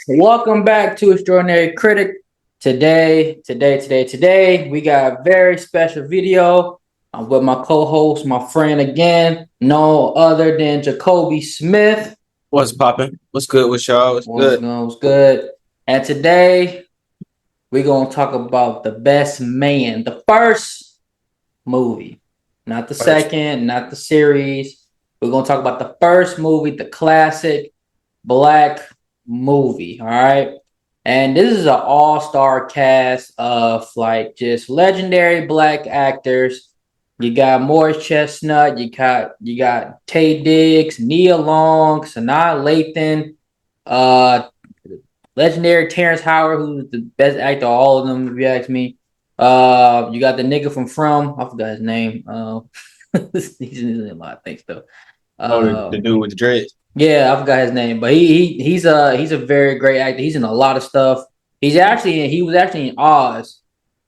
Welcome back to Extraordinary Critic. Today, we got a very special video. I'm with my co-host, my friend again, no other than Jacoby Smith. What's popping? What's good with y'all? What's good? What's good? And today, we're going to talk about the best man, the first movie, not the First. second, not the series. We're going to talk about the first movie, the classic black movie. All right. And this is an all-star cast of like just legendary black actors. You got Morris Chestnut, you got Taye Diggs, Nia Long, Sanaa Lathan, uh legendary Terrence Howard, who's the best actor of all of them, if you ask me. You got the nigga from, I forgot his name. He's in a lot of things though. Oh, the dude with the dreads. Yeah, I forgot his name, but he's a very great actor. He's in a lot of stuff. He was actually in Oz.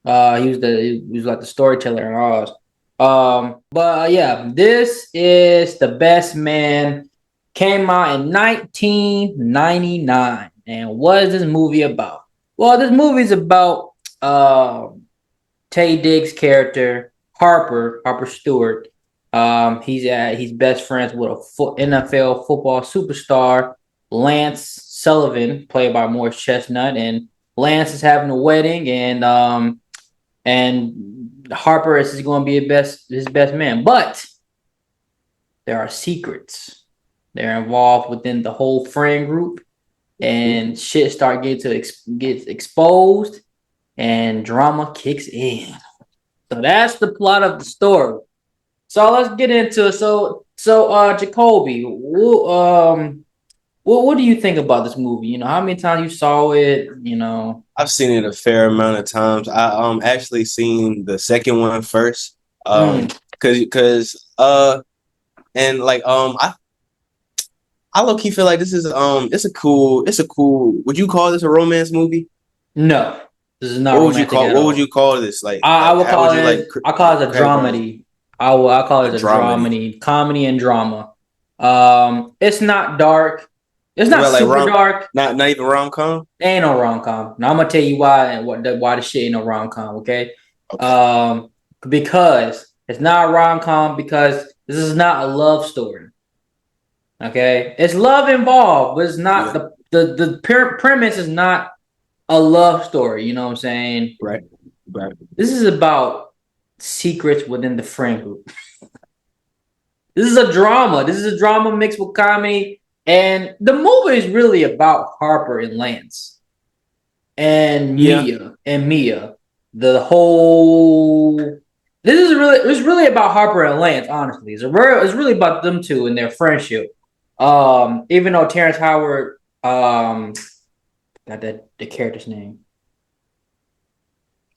He was like the storyteller in Oz. But this is the best man. Came out in 1999. And what is this movie about? Well, this movie is about Taye Diggs' character, Harper Stewart. He's best friends with a NFL football superstar, Lance Sullivan, played by Morris Chestnut, and Lance is having a wedding, and Harper is going to be his best man, but there are secrets. They're involved within the whole friend group, and shit start gets exposed, and drama kicks in. So that's the plot of the story. So let's get into it. Jacoby, what do you think about this movie? You know, how many times you saw it? You know, I've seen it a fair amount of times. I actually seen the second one first. Cause and like I low key feel like this is it's a cool. Would you call this a romance movie? no, this is not What would you romantic call at what would all. you call this? I will How would call you it. I call it a dramedy. I call a it a dramedy? dramedy, comedy and drama. It's not dark. It's What not about like super dark. not even rom com? It ain't no rom com. Now I'm gonna tell you why the shit ain't no rom com. Okay, Okay. because it's not rom com because this is not a love story. Okay, it's love involved, but it's not Yeah. the premise is not a love story. You know what I'm saying? Right. Right. This is about secrets within the friend group. This is a drama. This is a drama mixed with comedy, and the movie is really about Harper and Lance and Yeah. Mia. The whole it's really about Harper and Lance. Honestly, it's really about them two and their friendship. Even though Terrence Howard got the character's name.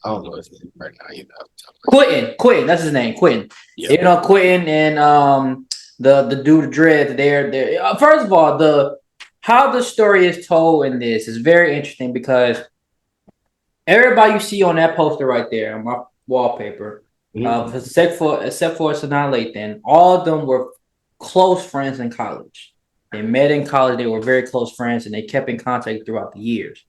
I don't know his name right now. You know. Quentin, that's his name, Quentin. Yeah. You know, Quentin and the dude Dread. They're first of all, the how the story is told in this is very interesting because everybody you see on that poster right there on my wallpaper, except for Sanaa Lathan, all of them were close friends in college. They met in college. They were very close friends, and they kept in contact throughout the years.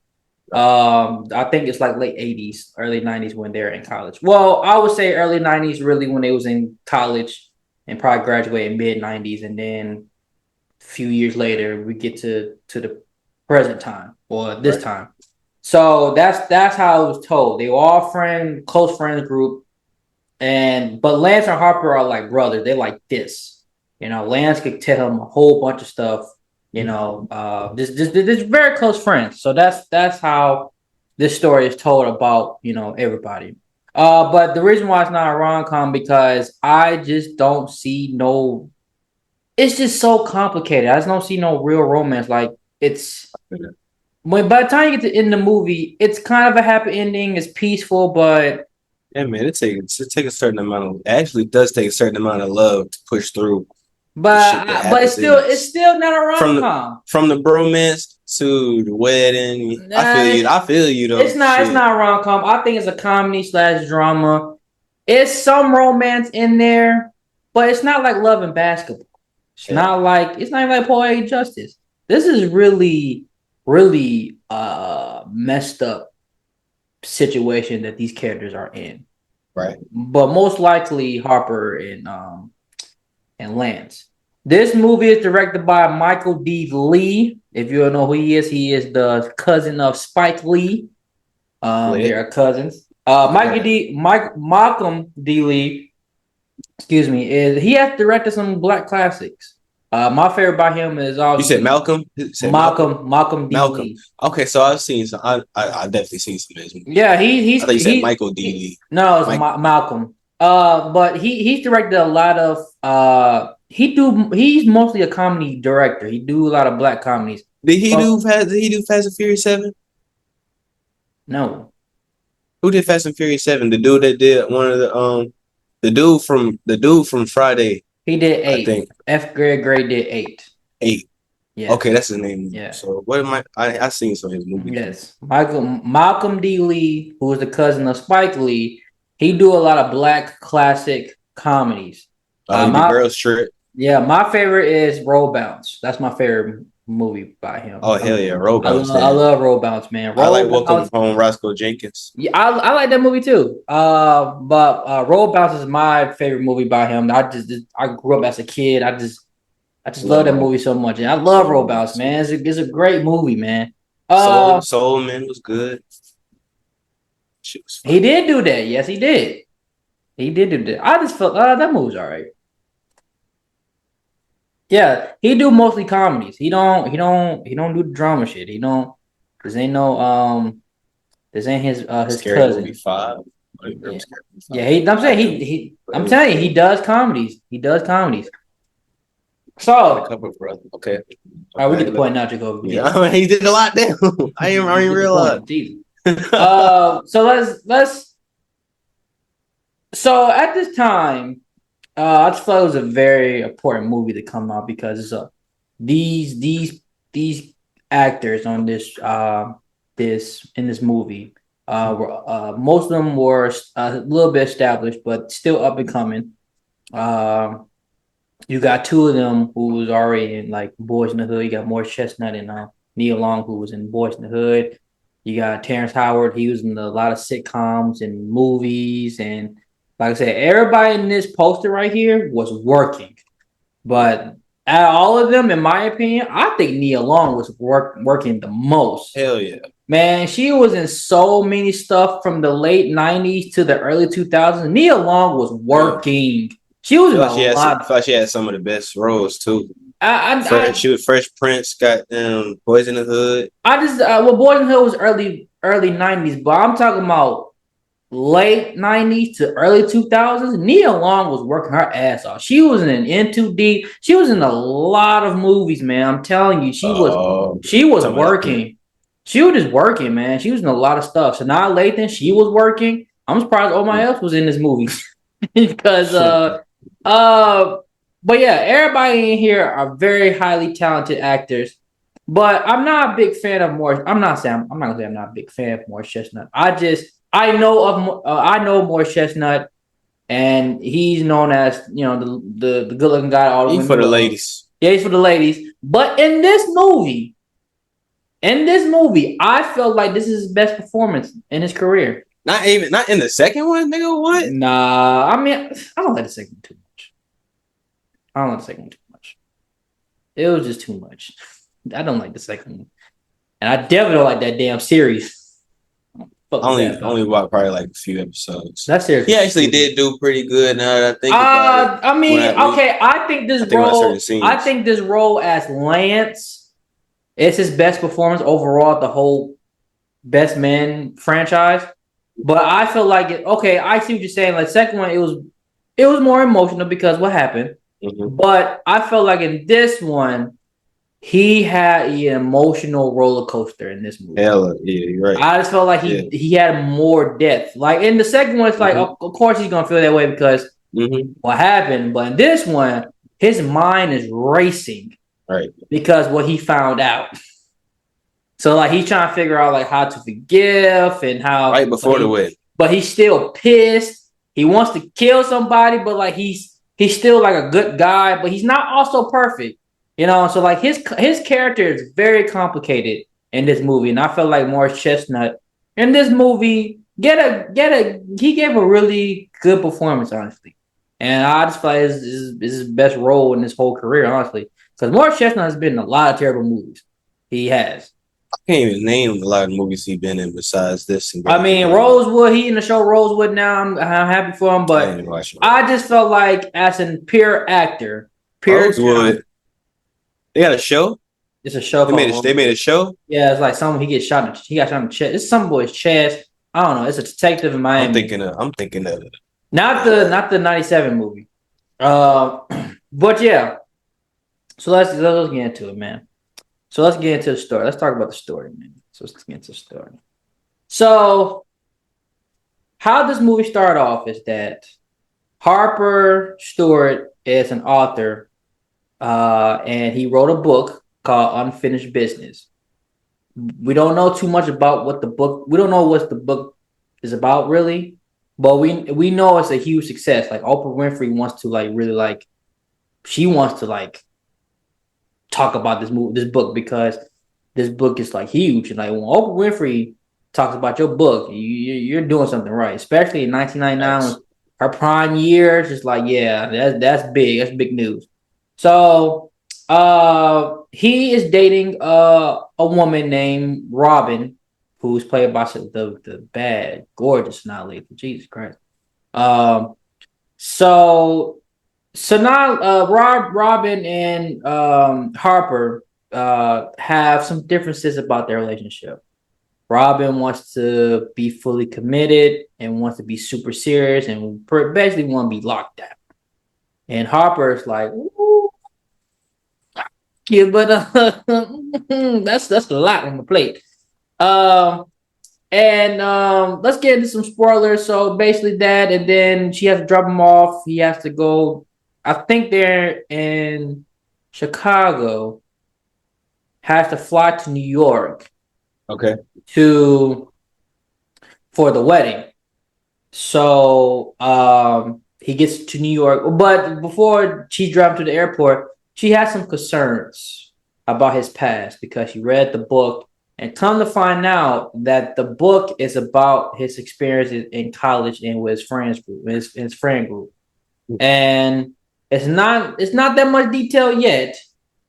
I think it's like late 80s, early 90s when they're in college. Well, I would say early 90s really when they was in college and probably graduated mid 90s, and then a few years later we get to the present time or this time. So that's how it was told. They were all close friends group, but Lance and Harper are like brothers. They're like this. You know, Lance could tell him a whole bunch of stuff. You know, this very close friends. So that's how this story is told about, you know, everybody. But the reason why it's not a rom com because I just don't see no. It's just so complicated. I just don't see no real romance. Like it's when by the time you get to in the movie, it's kind of a happy ending. It's peaceful, but Yeah, man, it take a certain amount of it actually does take a certain amount of love to push through the shit that but happens it's still not a rom com. from the bromance to the wedding. Nah, I feel you though. it's Shit. not a rom com. I think it's a comedy slash drama. It's some romance in there, but it's not like Love and Basketball. It's not even like Poetic Justice. This is really really messed up situation that these characters are in. Right. But most likely Harper and Lance. This movie is directed by Michael D. Lee. If you don't know who he is the cousin of Spike Lee. They are cousins. Malcolm D. Lee, excuse me, is he has directed some black classics. My favorite by him is You said obviously Malcolm? You said Malcolm D. Malcolm. Lee. Okay, so I've seen some. I definitely seen some of his movies. Yeah, I thought you said Michael D. Lee. no, it's Mike. Malcolm. But he's directed a lot of he's mostly a comedy director. He do a lot of black comedies. Did he do Fast and Furious 7? No. Who did Fast and Furious 7? The dude that did one of the dude from Friday. He did 8. I think F. Greg Gray did 8. 8. Yeah. Okay, that's his name. Yeah. So what am I seen some of his movies. Yes. Malcolm D. Lee, who is the cousin of Spike Lee, he do a lot of black classic comedies. The Girls Trip. Yeah, my favorite is Roll Bounce. That's my favorite movie by him. Oh hell yeah, Roll Bounce. I love Roll Bounce, man. I like Welcome Home, Roscoe Jenkins. Yeah, I like that movie too. But Roll Bounce is my favorite movie by him. I grew up as a kid. I just love that movie so much. And I love Roll Bounce, man. It's a great movie, man. Soul Man was good. He did do that. Yes, he did. He did do that. I just felt that movie's all right. Yeah, he do mostly comedies. He don't do the drama shit. He don't. This ain't no this ain't his Scary cousin. Movie 5. Yeah, I'm telling you, he does comedies. He does comedies. So okay. All right, we get the point now, Jacob. Yeah, he did a lot there. I didn't realize. So let's. So at this time, I just thought it was a very important movie to come out because it's these actors on this in this movie were most of them were a little bit established but still up and coming. You got two of them who was already in like Boys in the Hood. You got Morris Chestnut and Nia Long, who was in Boys in the Hood. You got Terrence Howard. He was in a lot of sitcoms and movies. And like I said, everybody in this poster right here was working. But out of all of them, in my opinion, I think Nia Long was working the most. Hell yeah. Man, she was in so many stuff from the late 90s to the early 2000s. Nia Long was working. Yeah. She was in a lot. I thought she had some of the best roles too. She was Fresh Prince, got Boys in the Hood. Boys in the Hood was early 90s, but I'm talking about late 90s to early 2000s. Nia Long was working her ass off. She was in Too Deep. She was in a lot of movies, man. I'm telling you, she was working. She was just working, man. She was in a lot of stuff. Sanaa Lathan, she was working. I'm surprised nobody else was in this movie because but yeah, everybody in here are very highly talented actors. But I'm not a big fan of Morris. I'm not gonna say I'm not a big fan of Morris Chestnut. I know Morris Chestnut, and he's known as the good looking guy. He's for the ladies. Yeah, he's for the ladies. But in this movie, I felt like this is his best performance in his career. Not in the second one, nigga. What? Nah, I mean, I don't like the second one too much. It was just too much. I don't like the second one, and I definitely don't like that damn series. Only watched probably like a few episodes. That series. He actually did do pretty good. Now that I think about it. I mean, I think this role as Lance is his best performance overall at the whole Best Man franchise. But I feel like I see what you're saying. Like second one, it was more emotional because what happened. Mm-hmm. But I felt like in this one, he had an emotional roller coaster in this movie. Hell yeah, you're right. I just felt like he had more depth. Like in the second one, it's like of course he's gonna feel that way because what happened. But in this one, his mind is racing, right? Because what he found out. So like he's trying to figure out like how to forgive and how right before the wedding. But he's still pissed. He wants to kill somebody, but like he's still like a good guy, but he's not also perfect. So like his character is very complicated. in this movie, and I felt like Morris Chestnut in this movie he gave a really good performance, honestly. And I just feel like this is his best role in his whole career, honestly. Because Morris Chestnut has been in a lot of terrible movies. He has. I can't even name a lot of movies he's been in besides this and I Breaking mean, Benjamin. Rosewood, he in the show Rosewood now. I'm happy for him, I ain't but even watching it. I just felt like as a pure actor, pure talent, Rosewood. They got a show. it's a show They made called a they made Rosewood. a show. Yeah, it's like someone he got shot in the chest. It's some boy's chest. I don't know. It's a detective in Miami. I'm thinking of Not the 97 movie. Uh, but yeah. So let's get into it, man. So let's get into the story. Let's talk about the story, man. So let's get into the story. So how this movie started off is that Harper Stewart is an author, and he wrote a book called Unfinished Business. We don't know too much about what the book. We don't know what the book is about really, but we know it's a huge success. Like Oprah Winfrey wants to like really like she wants to like talk about this book because this book is like huge. And like when Oprah Winfrey talks about your book, you're doing something right, especially in 1999, X. her prime years. Just like yeah, that's big. That's big news. So he is dating a woman named Robin, who's played by the bad, gorgeous Sanaa Lathan. Jesus Christ. Um, so Sanaa, Robin and Harper have some differences about their relationship. Robin wants to be fully committed and wants to be super serious and basically want to be locked down. And Harper's like, ooh, yeah, but that's a lot on the plate. Um, and let's get into some spoilers. So basically that, and then she has to drop him off. He has to go. I think they're in Chicago. Has to fly to New York Okay. to for the wedding. So he gets to New York, but before she drives to the airport, she has some concerns about his past because she read the book and come to find out that the book is about his experiences in college and with his friends group, his friend group. And it's not that much detail yet,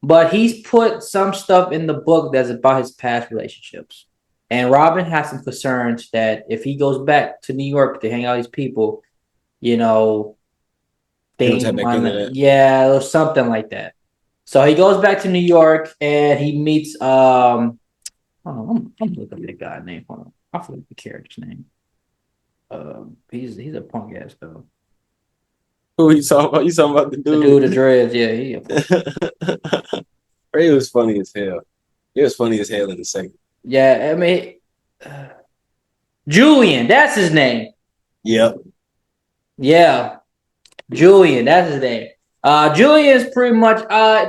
but he's put some stuff in the book that's about his past relationships. And Robin has some concerns that if he goes back to New York to hang out with these people, you know, He'll things tap back into might that. yeah, or something like that. So he goes back to New York and he meets hold on, I'm looking up that guy name. Hold on. I forget the character's name. He's a punk ass though. Who you talking about? You talking about the The dude, the dude? dreads, yeah, he a punk. Ray was funny as hell. He was funny as hell in the second. Yeah, I mean, uh, Julian, that's his name. Yep. Yeah, Julian, that's his name. Julian's pretty much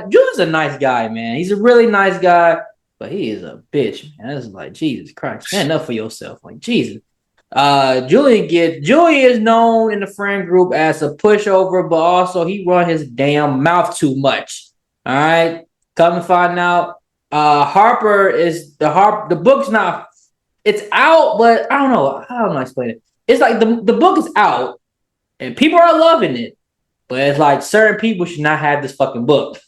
Julian's a nice guy, man. He's a really nice guy, but he is a bitch, man. That's like Jesus Christ. Stand up for yourself. Like Jesus. Julian is known in the friend group as a pushover, but also he run his damn mouth too much. All right. Come to find out, Harper is the book's not it's out, but I don't know. How do I explain it? It's like the book is out and people are loving it. But it's like certain people should not have this fucking book.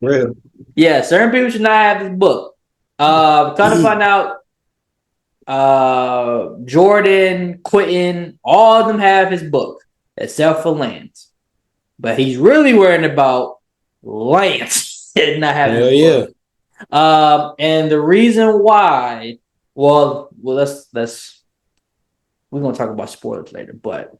Real. Yeah, certain people should not have this book. Come to find out, Jordan, Quentin, all of them have his book, except for Lance. But he's really worried about Lance not having Hell his yeah. book. And the reason why, let's we're gonna talk about spoilers later, but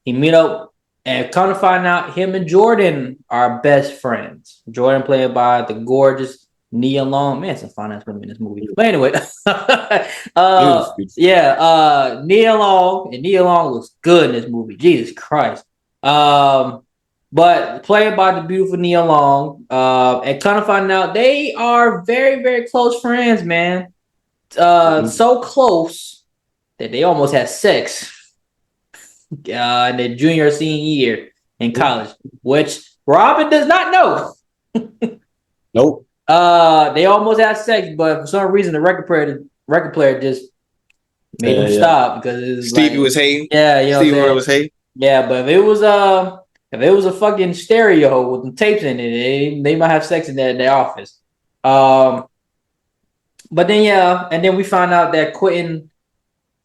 he meet up and come to find out him and Jordan are best friends. Jordan played by the gorgeous Nia Long. Man, some finance women in this movie. But anyway, Nia Long, and Nia Long looks good in this movie. Jesus Christ. But played by the beautiful Nia Long. And kind of find out they are very, very close friends, man. So close that they almost had sex in their junior senior year in college, which Robin does not know. Nope. They almost had sex, but for some reason the record player just made them Yeah. stop because it's Stevie like, was hating. yeah, you know what I'm Stevie Wonder saying? was hating. Yeah, but if it was a fucking stereo with the tapes in it, they might have sex in their office. Um, but then yeah, and then we found out that Quentin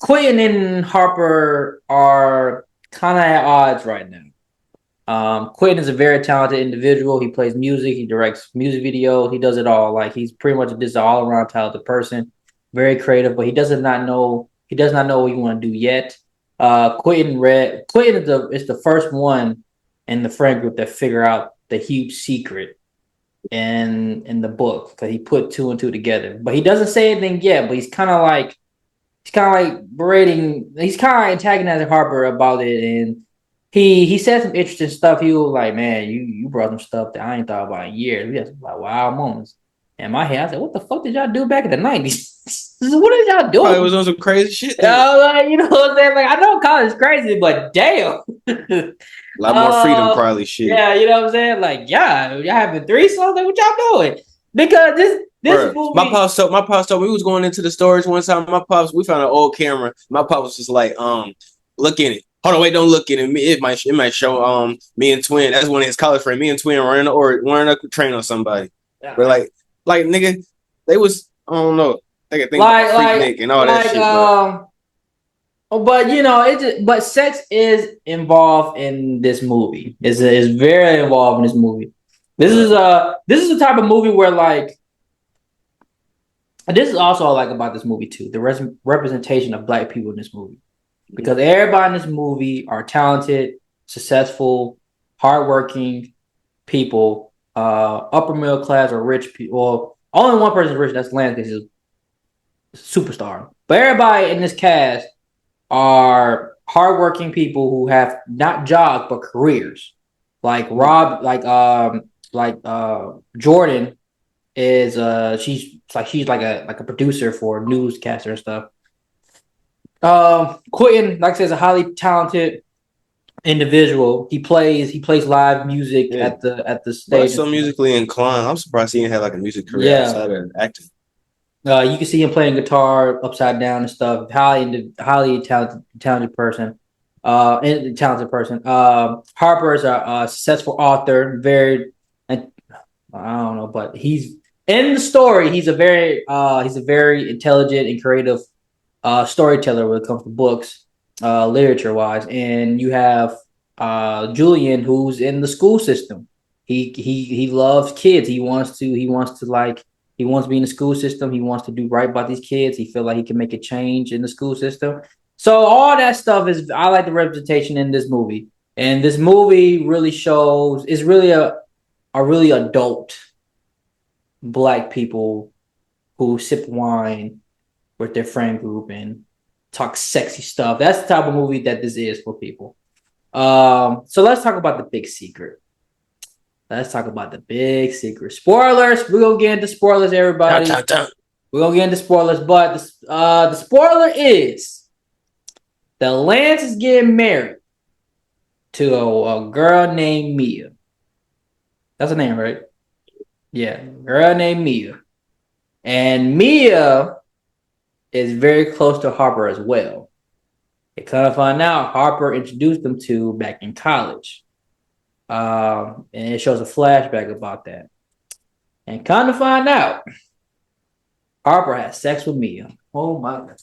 and Harper are kind of at odds right now. Quentin is a very talented individual. He plays music, he directs music videos, he does it all. Like he's pretty much just an all around talented person, very creative, but he does not know what he want to do yet. Quentin is the first one in the friend group that figure out the huge secret in the book because he put two and two together. But he doesn't say anything yet. But he's kind of like berating. He's kind of antagonizing Harper about it, and he said some interesting stuff. He was like, "Man, you brought some stuff that I ain't thought about in years. We had some like wild moments." And in my head, I said, "What the fuck did y'all do back in the '90s? What did y'all Probably do?" was on some crazy shit then. Like, you know what I'm saying? Like, I know college is crazy, but damn. A lot more freedom, probably shit. Yeah, you know what I'm saying? Like, yeah, y'all having threesomes? Like, what y'all doing? Because this movie. My pops told me we was going into the storage one time. My pops, we found an old camera. My pops was just like, look in it. Hold on, wait, don't look in it. It might show me and Twin. That's one of his college friends. Me and Twin running a train on somebody. Yeah. We're like nigga, they was I don't know. They could think about Freak Nick and all that shit. But you know, but sex is involved in this movie. Is very involved in this movie. This is the type of movie where like this is also I like about this movie too. The representation of black people in this movie. Because everybody in this movie are talented, successful, hardworking people, upper middle class or rich people. Well, only one person is rich, that's Lance because he's a superstar. But everybody in this cast are hardworking people who have not jobs but careers. Like Jordan is she's like a producer for newscaster and stuff. Quentin, like I said, is a highly talented individual. He plays live music at the stage. So musically inclined. I'm surprised he didn't have like a music career outside of acting. You can see him playing guitar upside down and stuff. Highly talented person. Talented person. Harper is a successful author. I don't know, but he's in the story. He's a very intelligent and creative storyteller when it comes to books, literature wise. And you have Julian, who's in the school system. He loves kids. He wants to be in the school system. He wants to do right by these kids. He feels like he can make a change in the school system. So all that stuff I like the representation in this movie. And this movie really shows is really a really adult black people who sip wine with their friend group and talk sexy stuff. That's the type of movie that this is for people. So let's talk about the big secret. Let's talk about the big secret. Spoilers. We're gonna get into spoilers, everybody. We're gonna get into spoilers, but the spoiler is that Lance is getting married to a girl named Mia. That's her name, right? Yeah, girl named Mia. And Mia is very close to Harper as well. They kind of find out Harper introduced them to back in college. And it shows a flashback about that. And kind of find out Harper has sex with Mia. Oh my God.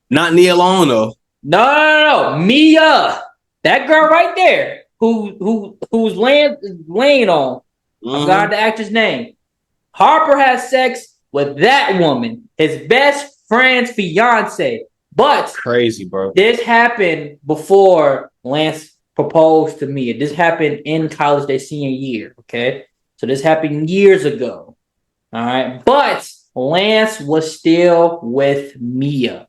Not Nia Long though. No. Mia. That girl right there who's laying on. I forgot the actress name. Harper has sex with that woman, his best friend's fiance. But crazy, bro. This happened before Lance proposed to Mia. This happened in college their senior year. Okay. So this happened years ago. All right. But Lance was still with Mia.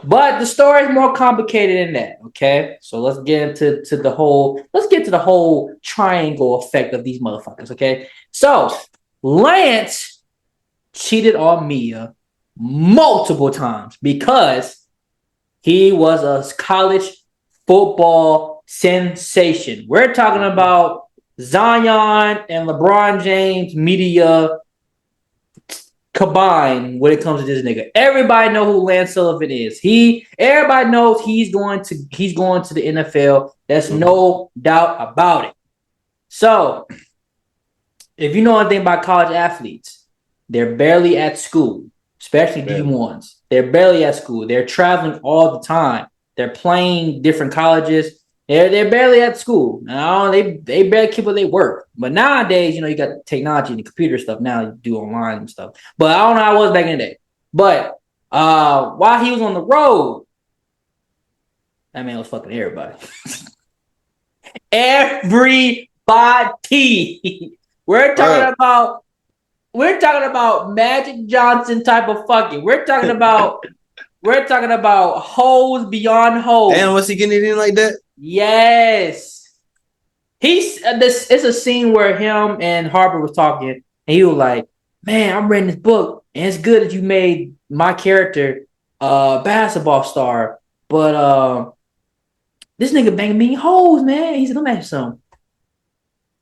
But the story is more complicated than that. Okay. So let's get into the whole triangle effect of these motherfuckers. Okay. So Lance cheated on Mia multiple times because he was a college football sensation. We're talking about Zion and LeBron James media combined when it comes to this nigga. Everybody know who Lance Sullivan is. Everybody knows he's going to the NFL. There's no doubt about it. So, if you know anything about college athletes, they're barely at school, especially D1s. They're barely at school. They're traveling all the time. They're playing different colleges. They're barely at school. Now they barely keep what they work. But nowadays, you got technology and the computer stuff. Now you do online and stuff. But I don't know how it was back in the day. But while he was on the road, that man was fucking everybody. Everybody. We're talking about Magic Johnson type of fucking. We're talking about hoes beyond hoes. And was he getting it in like that? Yes. It's a scene where him and Harper was talking, and he was like, "Man, I'm reading this book, and it's good that you made my character a basketball star, but this nigga banging me hoes, man." He said, "Let me ask you something.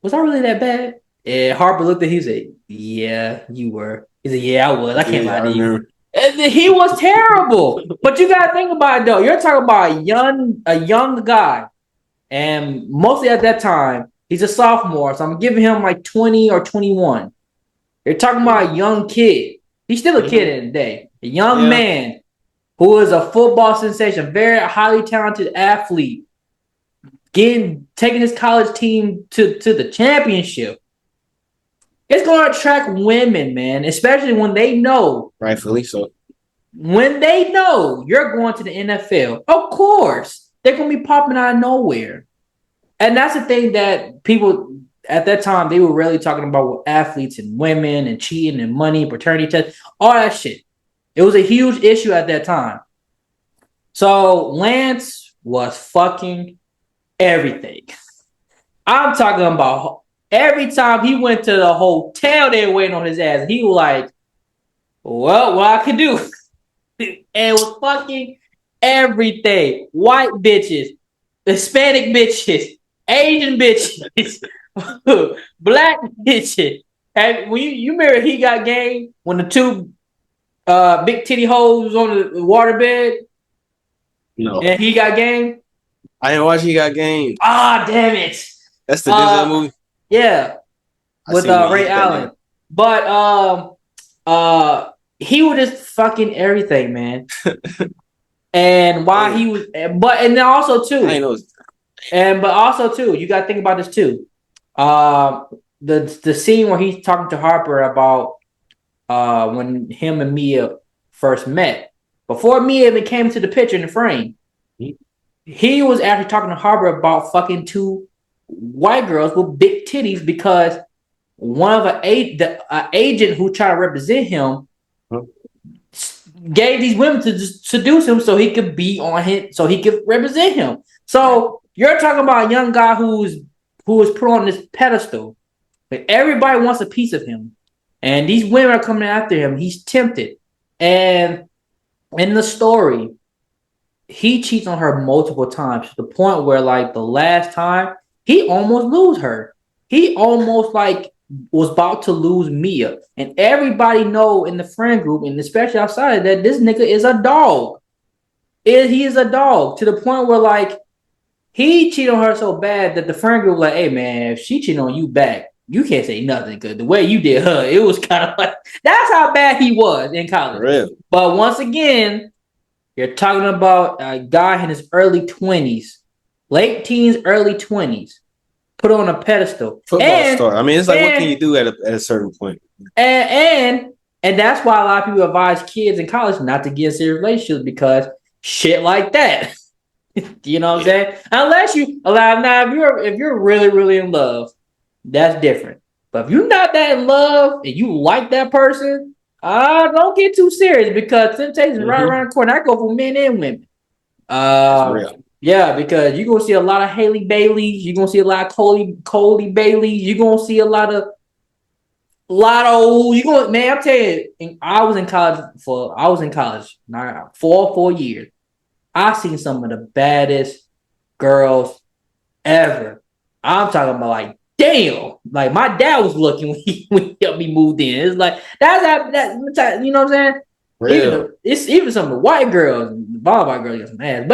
Was I really that bad?" And Harper looked at him and said, "Yeah, you were." He said, "Yeah, I was. I can't lie to you." And he was terrible. But you gotta think about it though. You're talking about a young guy. And mostly at that time, he's a sophomore. So I'm giving him like 20 or 21. You're talking about a young kid. He's still a kid in the day. A young man who is a football sensation, very highly talented athlete, taking his college team to the championship. It's going to attract women, man, especially when they know. Rightfully so. When they know you're going to the NFL, of course, they're going to be popping out of nowhere. And that's the thing that people at that time, they were really talking about with athletes and women and cheating and money, paternity tests, all that shit. It was a huge issue at that time. So Lance was fucking everything. I'm talking about every time he went to the hotel, they were waiting on his ass. He was like, well, what I could do. And it was fucking everything. White bitches, Hispanic bitches, Asian bitches, black bitches. And when you remember He Got Game when the two big titty hoes on the waterbed? No. And He Got Game? I didn't watch He Got Game. Ah, damn it. That's the Denzel movie? Yeah. With Ray Allen. But he was just fucking everything, man. And why he was, but and then also too, but also too, you got to think about this too. The scene where he's talking to Harper about when him and Mia first met, before Mia even came to the picture in the frame, he was actually talking to Harper about fucking two white girls with big titties because one of the agent who tried to represent him gave these women to seduce him so he could be on him, so he could represent him. So you're talking about a young guy who is put on this pedestal. Like everybody wants a piece of him. And these women are coming after him. He's tempted. And in the story, he cheats on her multiple times to the point where like the last time he almost lose her. He almost like was about to lose Mia. And everybody know in the friend group, and especially outside, that this nigga is a dog. He is a dog to the point where like he cheated on her so bad that the friend group was like, hey man, if she cheated on you back, you can't say nothing because the way you did her, it was kind of like that's how bad he was in college. Really? But once again, you're talking about a guy in his early 20s, late teens, early 20s. Put on a pedestal. Football star. I mean, it's like, what can you do at a certain point? And that's why a lot of people advise kids in college not to get in serious relationships because shit like that. You know what I'm saying? Unless you allow now, if you're really, really in love, that's different. But if you're not that in love and you like that person, don't get too serious because temptation is right around the corner. I go for men and women. That's real. Yeah, because you're gonna see a lot of Haley Baileys, you're gonna see a lot of Coley Baileys, you're gonna see a lot of you gonna man, I'm telling you, I was in college for 4 years. I seen some of the baddest girls ever. I'm talking about like damn, like my dad was looking when he helped me move in. It's like that, you know what I'm saying? Real. Even some of the white girls, the volleyball girls got some ass.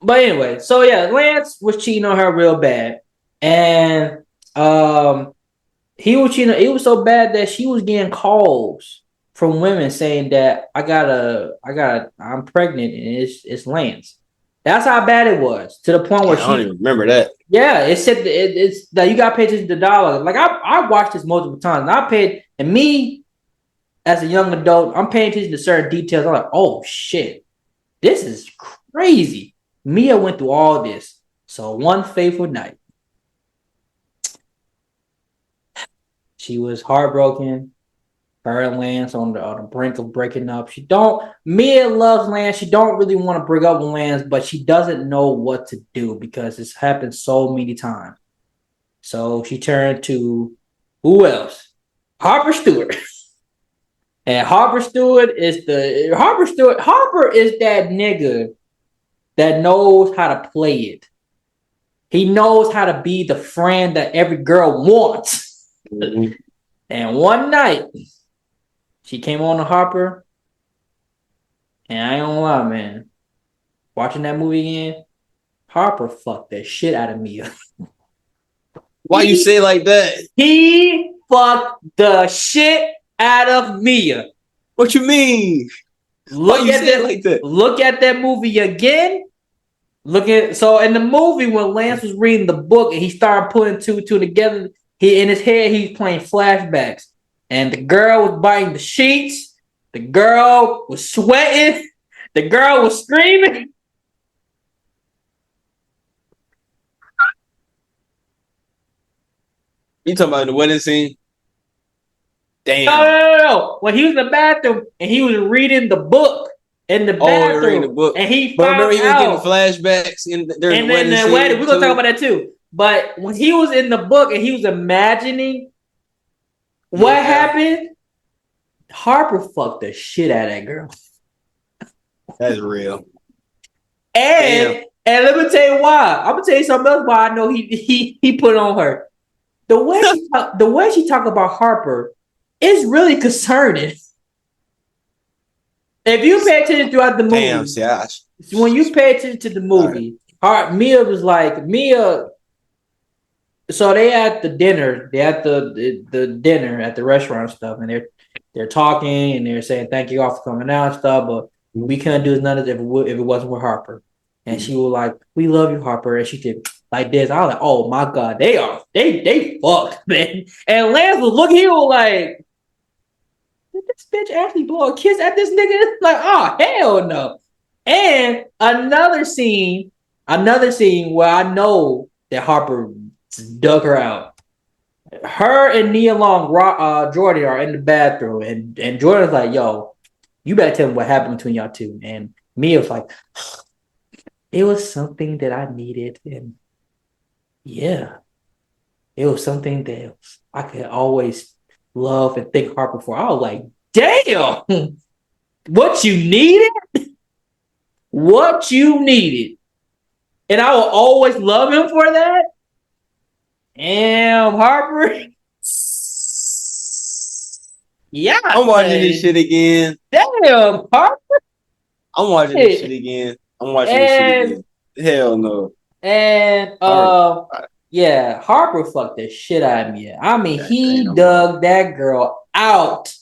But anyway, so yeah, Lance was cheating on her real bad, and he was cheating. It was so bad that she was getting calls from women saying that I'm pregnant and it's Lance. That's how bad it was, to the point where I don't even remember that. yeah, it said it's that you got to pay attention to the dialogue. Like I watched this multiple times. And me as a young adult, I'm paying attention to certain details. I'm like, oh shit, this is crazy. Mia went through all this. So one fateful night, she was heartbroken. Her and Lance on the brink of breaking up. Mia loves Lance. She don't really want to break up with Lance, but she doesn't know what to do because it's happened so many times. So she turned to who else? Harper Stewart. And Harper is that nigga that knows how to play it. He knows how to be the friend that every girl wants. Mm-hmm. And one night, she came on to Harper, and I ain't gonna lie, man. Watching that movie again, Harper fucked the shit out of Mia. Why you say like that? He fucked the shit out of Mia. What you mean? Look at that like that. Look at that movie again. So in the movie when Lance was reading the book and he started putting two together, he in his head he's playing flashbacks, and the girl was biting the sheets, the girl was sweating, the girl was screaming. You talking about the wedding scene? Damn. No. When he was in the bathroom and he was reading the book in the bathroom, reading the book. And he found remember he was out. getting flashbacks during the wedding scene. We're gonna talk about that too. But when he was in the book and he was imagining what happened, Harper fucked the shit out of that girl. That's real. And let me tell you why. I'm gonna tell you something else why I know he put on her. The way she talk about Harper is really concerning. If you pay attention throughout the movie, when you pay attention to the movie, Mia was like Mia. So they at the dinner, the dinner at the restaurant and stuff, and they're talking and they're saying thank you all for coming out and stuff, but we couldn't do none of it if it wasn't with Harper. And she was like, "We love you, Harper," and she did like this. I was like, "Oh my god, they fucked, man." And Lance was looking, he was like, "Did this bitch actually blow a kiss at this nigga?" Like, oh hell no. And another scene where I know that Harper dug her out. Her and Nia Long, Jordan are in the bathroom, and Jordan's like, "Yo, you better tell me what happened between y'all two." And Mia was like, "It was something that I needed, and yeah, it was something that I could always love and thank Harper for." I was like, "Damn, what you needed, and I will always love him for that." Damn, Harper. Yeah, I'm watching this shit again. Damn, Harper. I'm watching this shit again. Hell no. And yeah, Harper fucked the shit out of me. I mean, he dug that girl out.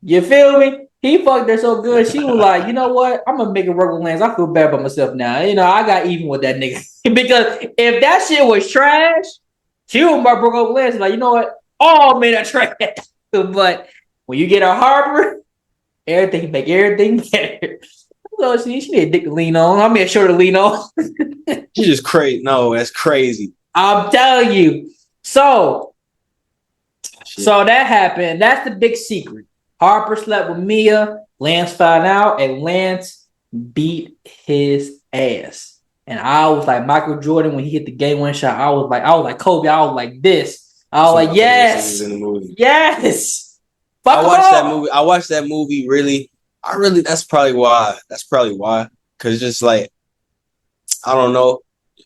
You feel me? He fucked her so good. She was like, "You know what? I'm gonna make it work with Lance. I feel bad about myself now. You know, I got even with that nigga." Because if that shit was trash, she would have broke up with Lance. Like, you know what? All men are trash. But when you get a Harper, everything make everything better. So she need a dick to lean on. I mean, a shoulder to lean on. She's just crazy. No, that's crazy. I'm telling you. So that happened. That's the big secret. Harper slept with Mia. Lance found out, and Lance beat his ass. And I was like Michael Jordan when he hit the game-winning shot. I was like Kobe. I was like this. I was like, yes, yes. I watched that movie. Really. That's probably why. Because just like, I don't know.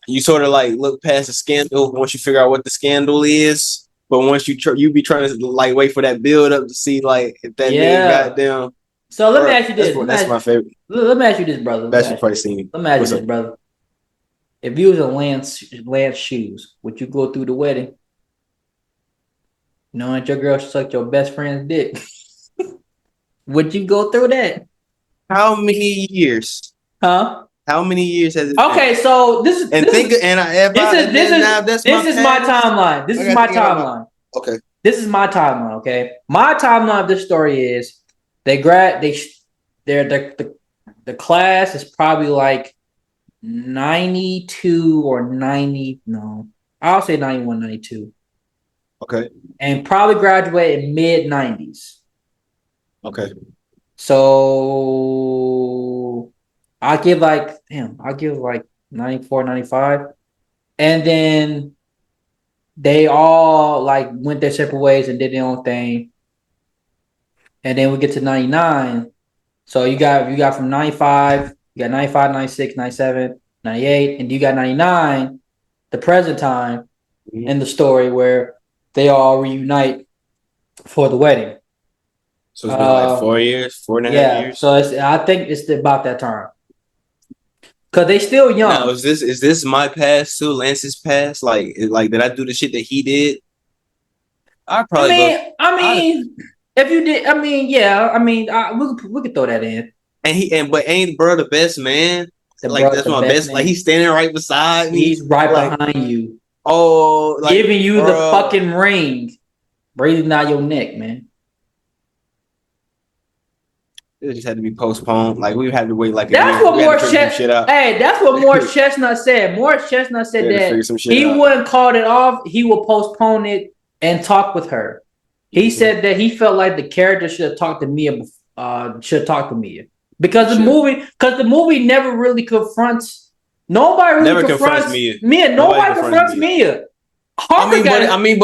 you sort of like look past the scandal once you figure out what the scandal is. But once you be trying to like wait for that build up to see like if that nigga goddamn. So let me ask you this. That's my favorite. Let me ask you this, brother. Bachelor party scene. Let me ask you this, brother. If you was in Lance shoes, would you go through the wedding knowing that your girl sucked your best friend's dick? Would you go through that? How many years? Huh? How many years has it been? So this is my timeline. This is my timeline. Okay. This is my timeline. Okay. My timeline of this story is the class is probably like 92 or 90. No, I'll say 91, 92. Okay. And probably graduate in mid 90s. Okay. So I'll give like 94, 95. And then they all like went their separate ways and did their own thing. And then we get to 99. So you got from 95, you got 95, 96, 97, 98, and you got 99, the present time in the story where they all reunite for the wedding. So it's been like 4 years, 4.5 years. So I think it's about that time. Cause they still young. Now, is this my past too? Lance's past? Like did I do the shit that he did? I probably. If you did, we could throw that in. But ain't bro the best man? That's my best. Man. Like he's standing right beside me. He's right behind you. Oh, giving you the fucking ring, breathing down your neck, man. It just had to be postponed. Like we had to wait. Like that's what Morris Chestnut. Hey, that's what Morris Chestnut said. Morris Chestnut said that he wouldn't call it off. He will postpone it and talk with her. He said that he felt like the character should have talked to Mia. Because the movie never really confronts. Nobody really confronts Mia. Nobody confronts Mia. But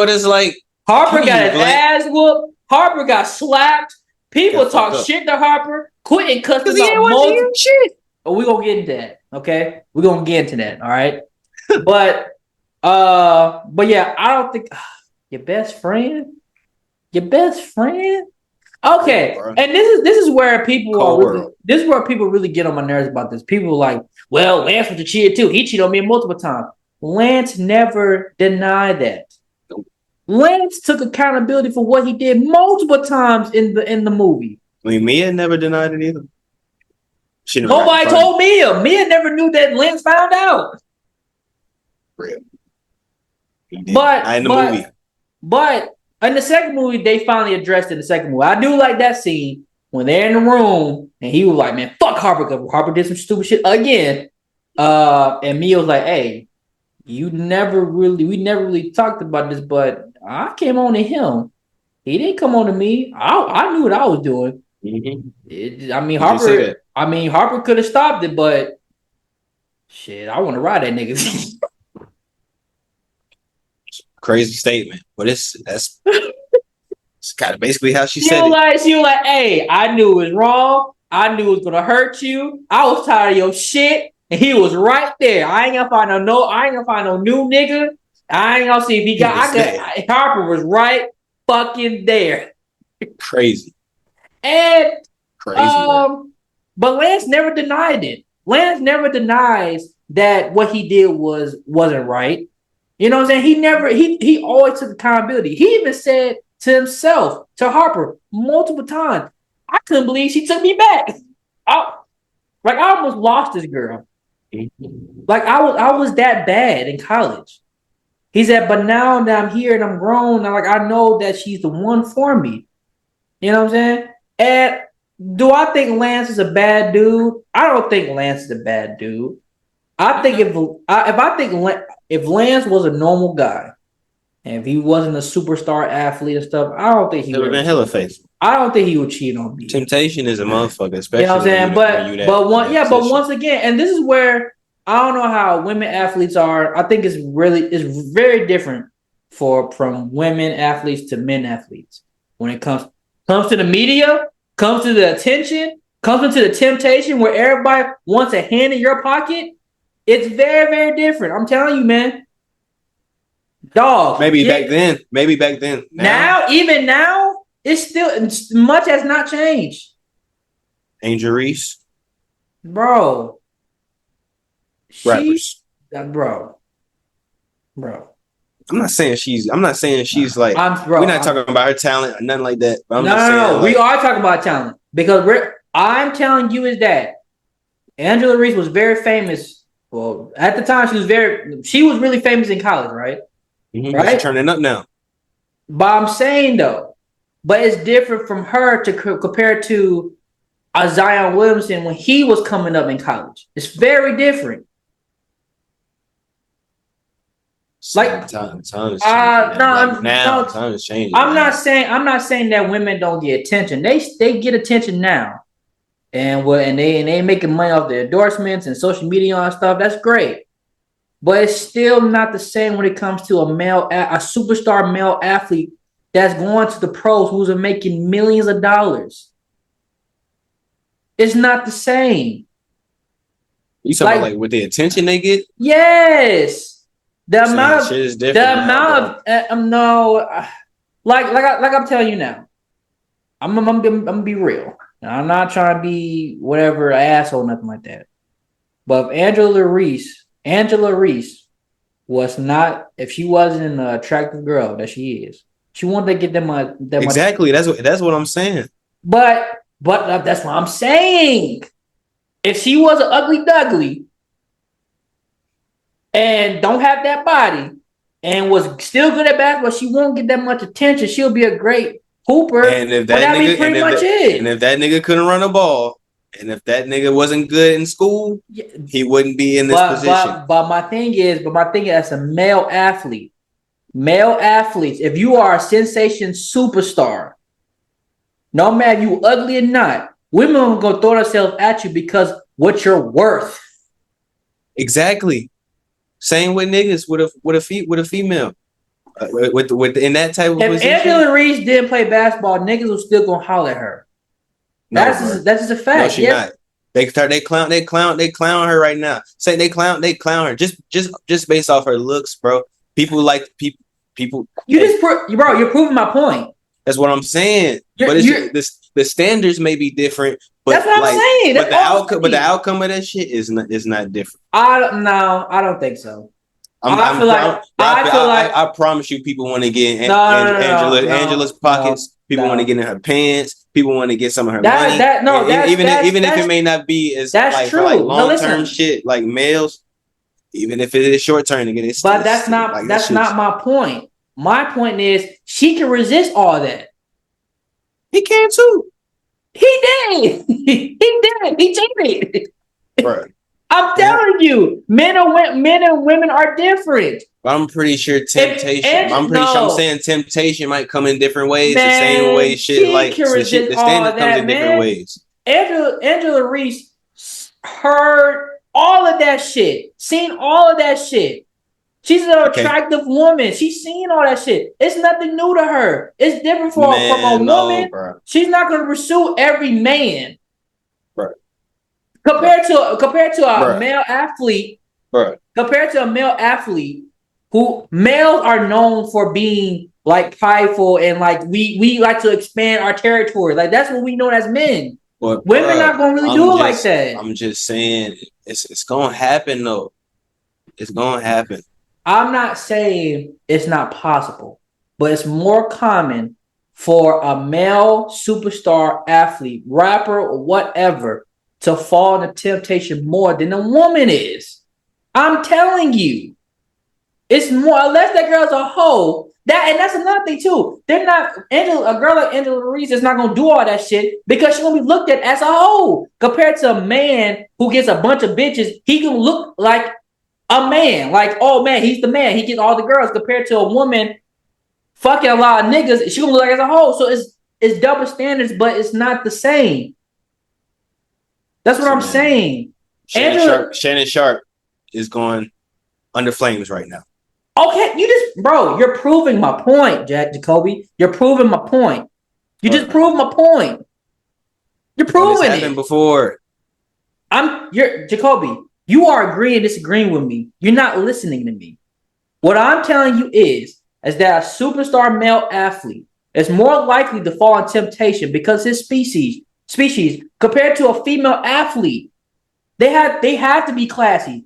it's like Harper got his ass whooped. Harper got slapped. People talk shit to Harper. Quentin cussed about multiple shit. Oh, we're gonna get into that. Okay, we're gonna get into that. All right, but yeah, I don't think your best friend. Okay, and this is where people really get on my nerves about this. People are like, well, Lance was a cheater too. He cheated on me multiple times. Lance never denied that. Lance took accountability for what he did multiple times in the movie. I mean, Mia never denied it either. Nobody told Mia. Mia never knew that Lance found out. Real. But in the second movie, they finally addressed it in the second movie. I do like that scene when they're in the room and he was like, man, fuck Harper, because Harper did some stupid shit again. And Mia was like, hey, we never really talked about this, but I came on to him. He didn't come on to me. I knew what I was doing. Mm-hmm. Harper could have stopped it, but shit, I want to ride that nigga. Crazy statement, but that's kind of basically how she said it. She was like, hey, I knew it was wrong. I knew it was gonna hurt you. I was tired of your shit. And he was right there. I ain't gonna find no new nigga. I ain't gonna see if he got. Harper was right fucking there. Crazy. And but Lance never denied it. Lance never denies that what he did wasn't right. You know what I'm saying? He always took accountability. He even said to himself, to Harper, multiple times, I couldn't believe she took me back. I almost lost this girl. Like I was that bad in college. He said, but now that I'm here and I'm grown, I know that she's the one for me. You know what I'm saying? And do I think Lance is a bad dude? I don't think Lance is a bad dude. I think if Lance was a normal guy, and if he wasn't a superstar athlete and stuff, I don't think he would have been hella faithful. I don't think he would cheat on me. Temptation is a motherfucker, especially. You know what I'm saying? But once again, and this is where I don't know how women athletes are. I think it's very different from women athletes to men athletes when it comes to the media, comes to the attention, comes into the temptation where everybody wants a hand in your pocket. It's very, very different. I'm telling you, man. Dog. Maybe back then. Maybe back then. Now, even now, it's still much has not changed. Angel Reese. Bro. Rappers. Bro. I'm not saying she's like we're not talking about her talent or nothing like that. But I'm just saying, no. Like, we are talking about talent because I'm telling you is that Angela Reese was very famous. Well, at the time she was really famous in college, right? Mm-hmm, right. She's turning up now. But I'm saying though, but it's different from her to compare to Zion Williamson when he was coming up in college. It's very different. Like time is changing. Time is changing. I'm not saying that women don't get attention. They get attention now, and they making money off the endorsements and social media and stuff. That's great, but it's still not the same when it comes to a superstar male athlete that's going to the pros who's making millions of dollars. It's not the same. You talking about like with the attention they get? Yes. The amount of shit is different. Like I'm telling you now, I'm gonna be real. I'm not trying to be whatever asshole, nothing like that. But if Angela Reese was not, if she wasn't an attractive girl that she is, she wanted to get them exactly. That's what I'm saying. But that's what I'm saying. If she was an ugly duckly and don't have that body and was still good at basketball, she won't get that much attention. She'll be a great hooper. And if that nigga couldn't run a ball, and if that nigga wasn't good in school, he wouldn't be in this position. But my thing is, as a male athlete, if you are a sensation superstar, no matter if you ugly or not, women are gonna throw themselves at you because what you're worth. Exactly. Same with niggas with a female. With in that type of position. If Angela Reese didn't play basketball, niggas were still gonna holler at her. That's just a fact. No, she not. They clown her right now. Say they clown her just based off her looks, bro. People. You're proving my point. That's what I'm saying. But the standards may be different. But that's what I'm saying. But the outcome of that shit is not different. I don't think so. I promise you, people want to get in Angela's pockets. People want to get in her pants. People want to get some of her money. Even if it may not be as like for like long term shit like males. Even if it is short term, but that's not my point. My point is she can resist all that. He can too. He did. He cheated. Right. I'm telling you, men and women are different. I'm pretty sure temptation. I'm saying temptation might come in different ways. The same way shit like the standard comes in different ways. Angela Reese heard all of that shit, seen all of that shit. She's an attractive woman. She's seen all that shit. It's nothing new to her. It's different from a woman. Bro. She's not going to pursue every man. Bro. Compared to a male athlete. Bro. Compared to a male athlete, who males are known for being like prideful and like we like to expand our territory. Like that's what we know as men. But women are not going to really do it like that. I'm just saying it's going to happen though. It's going to happen. I'm not saying it's not possible, but it's more common for a male superstar athlete, rapper, or whatever to fall into temptation more than a woman is. I'm telling you. It's more, unless that girl's a hoe. And that's another thing too. A girl like Angela Reese is not gonna do all that shit because she's gonna be looked at as a hoe. Compared to a man who gets a bunch of bitches, he can look like a man. Like, oh man, he's the man. He gets all the girls. Compared to a woman fucking a lot of niggas, she gonna look like as a hoe. So it's double standards, but it's not the same. That's what I'm saying. Shannon Sharp is going under flames right now. Okay, you're proving my point, Jacoby. You're proving my point. You just proved my point. You're proving it. Happened before. Jacoby. You are agreeing, disagreeing with me. You're not listening to me. What I'm telling you is that a superstar male athlete is more likely to fall in temptation because his species compared to a female athlete. They have to be classy.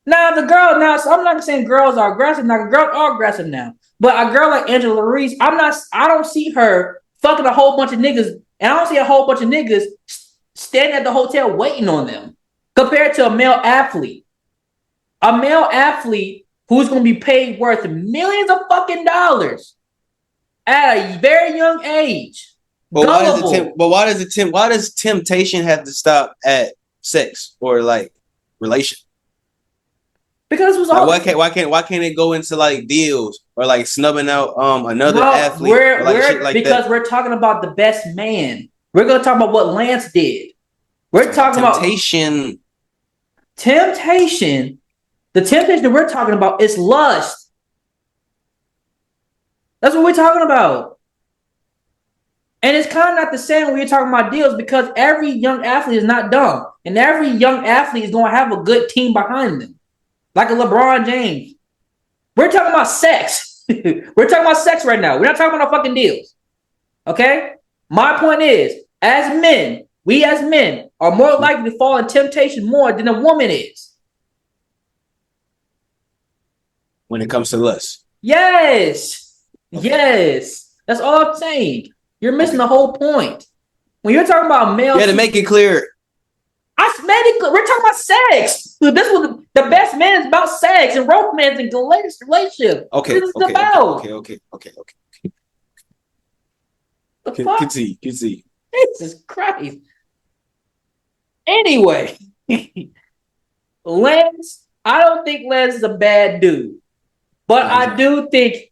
Now the girl now, so I'm not saying girls are aggressive. Now girls are aggressive now, but a girl like Angela Reese, I don't see her fucking a whole bunch of niggas, and I don't see a whole bunch of niggas standing at the hotel waiting on them. Compared to a male athlete who's going to be paid worth millions of fucking dollars at a very young age. But why does temptation have to stop at sex or like relation? Because it was like, all why can't it go into like deals or like snubbing out another athlete or like shit like because that? we're talking about the best man. We're gonna talk about what Lance did. We're talking temptation. Temptation. The temptation that we're talking about is lust. That's what we're talking about. And it's kind of not the same when you're talking about deals because every young athlete is not dumb. And every young athlete is going to have a good team behind them. Like a LeBron James. We're talking about sex. We're talking about sex right now. We're not talking about no fucking deals. Okay? My point is, we as men are more likely to fall in temptation more than a woman is. When it comes to lust. Yes. Okay. Yes. That's all I'm saying. You're missing the whole point. When you're talking about male... Yeah, to make it clear. I made it clear. We're talking about sex. This was the best man is about sex and romance and relationship. Okay. This is about. Okay. The fuck? Continue. Jesus Christ. Anyway, Lance, I don't think Lance is a bad dude. But I do think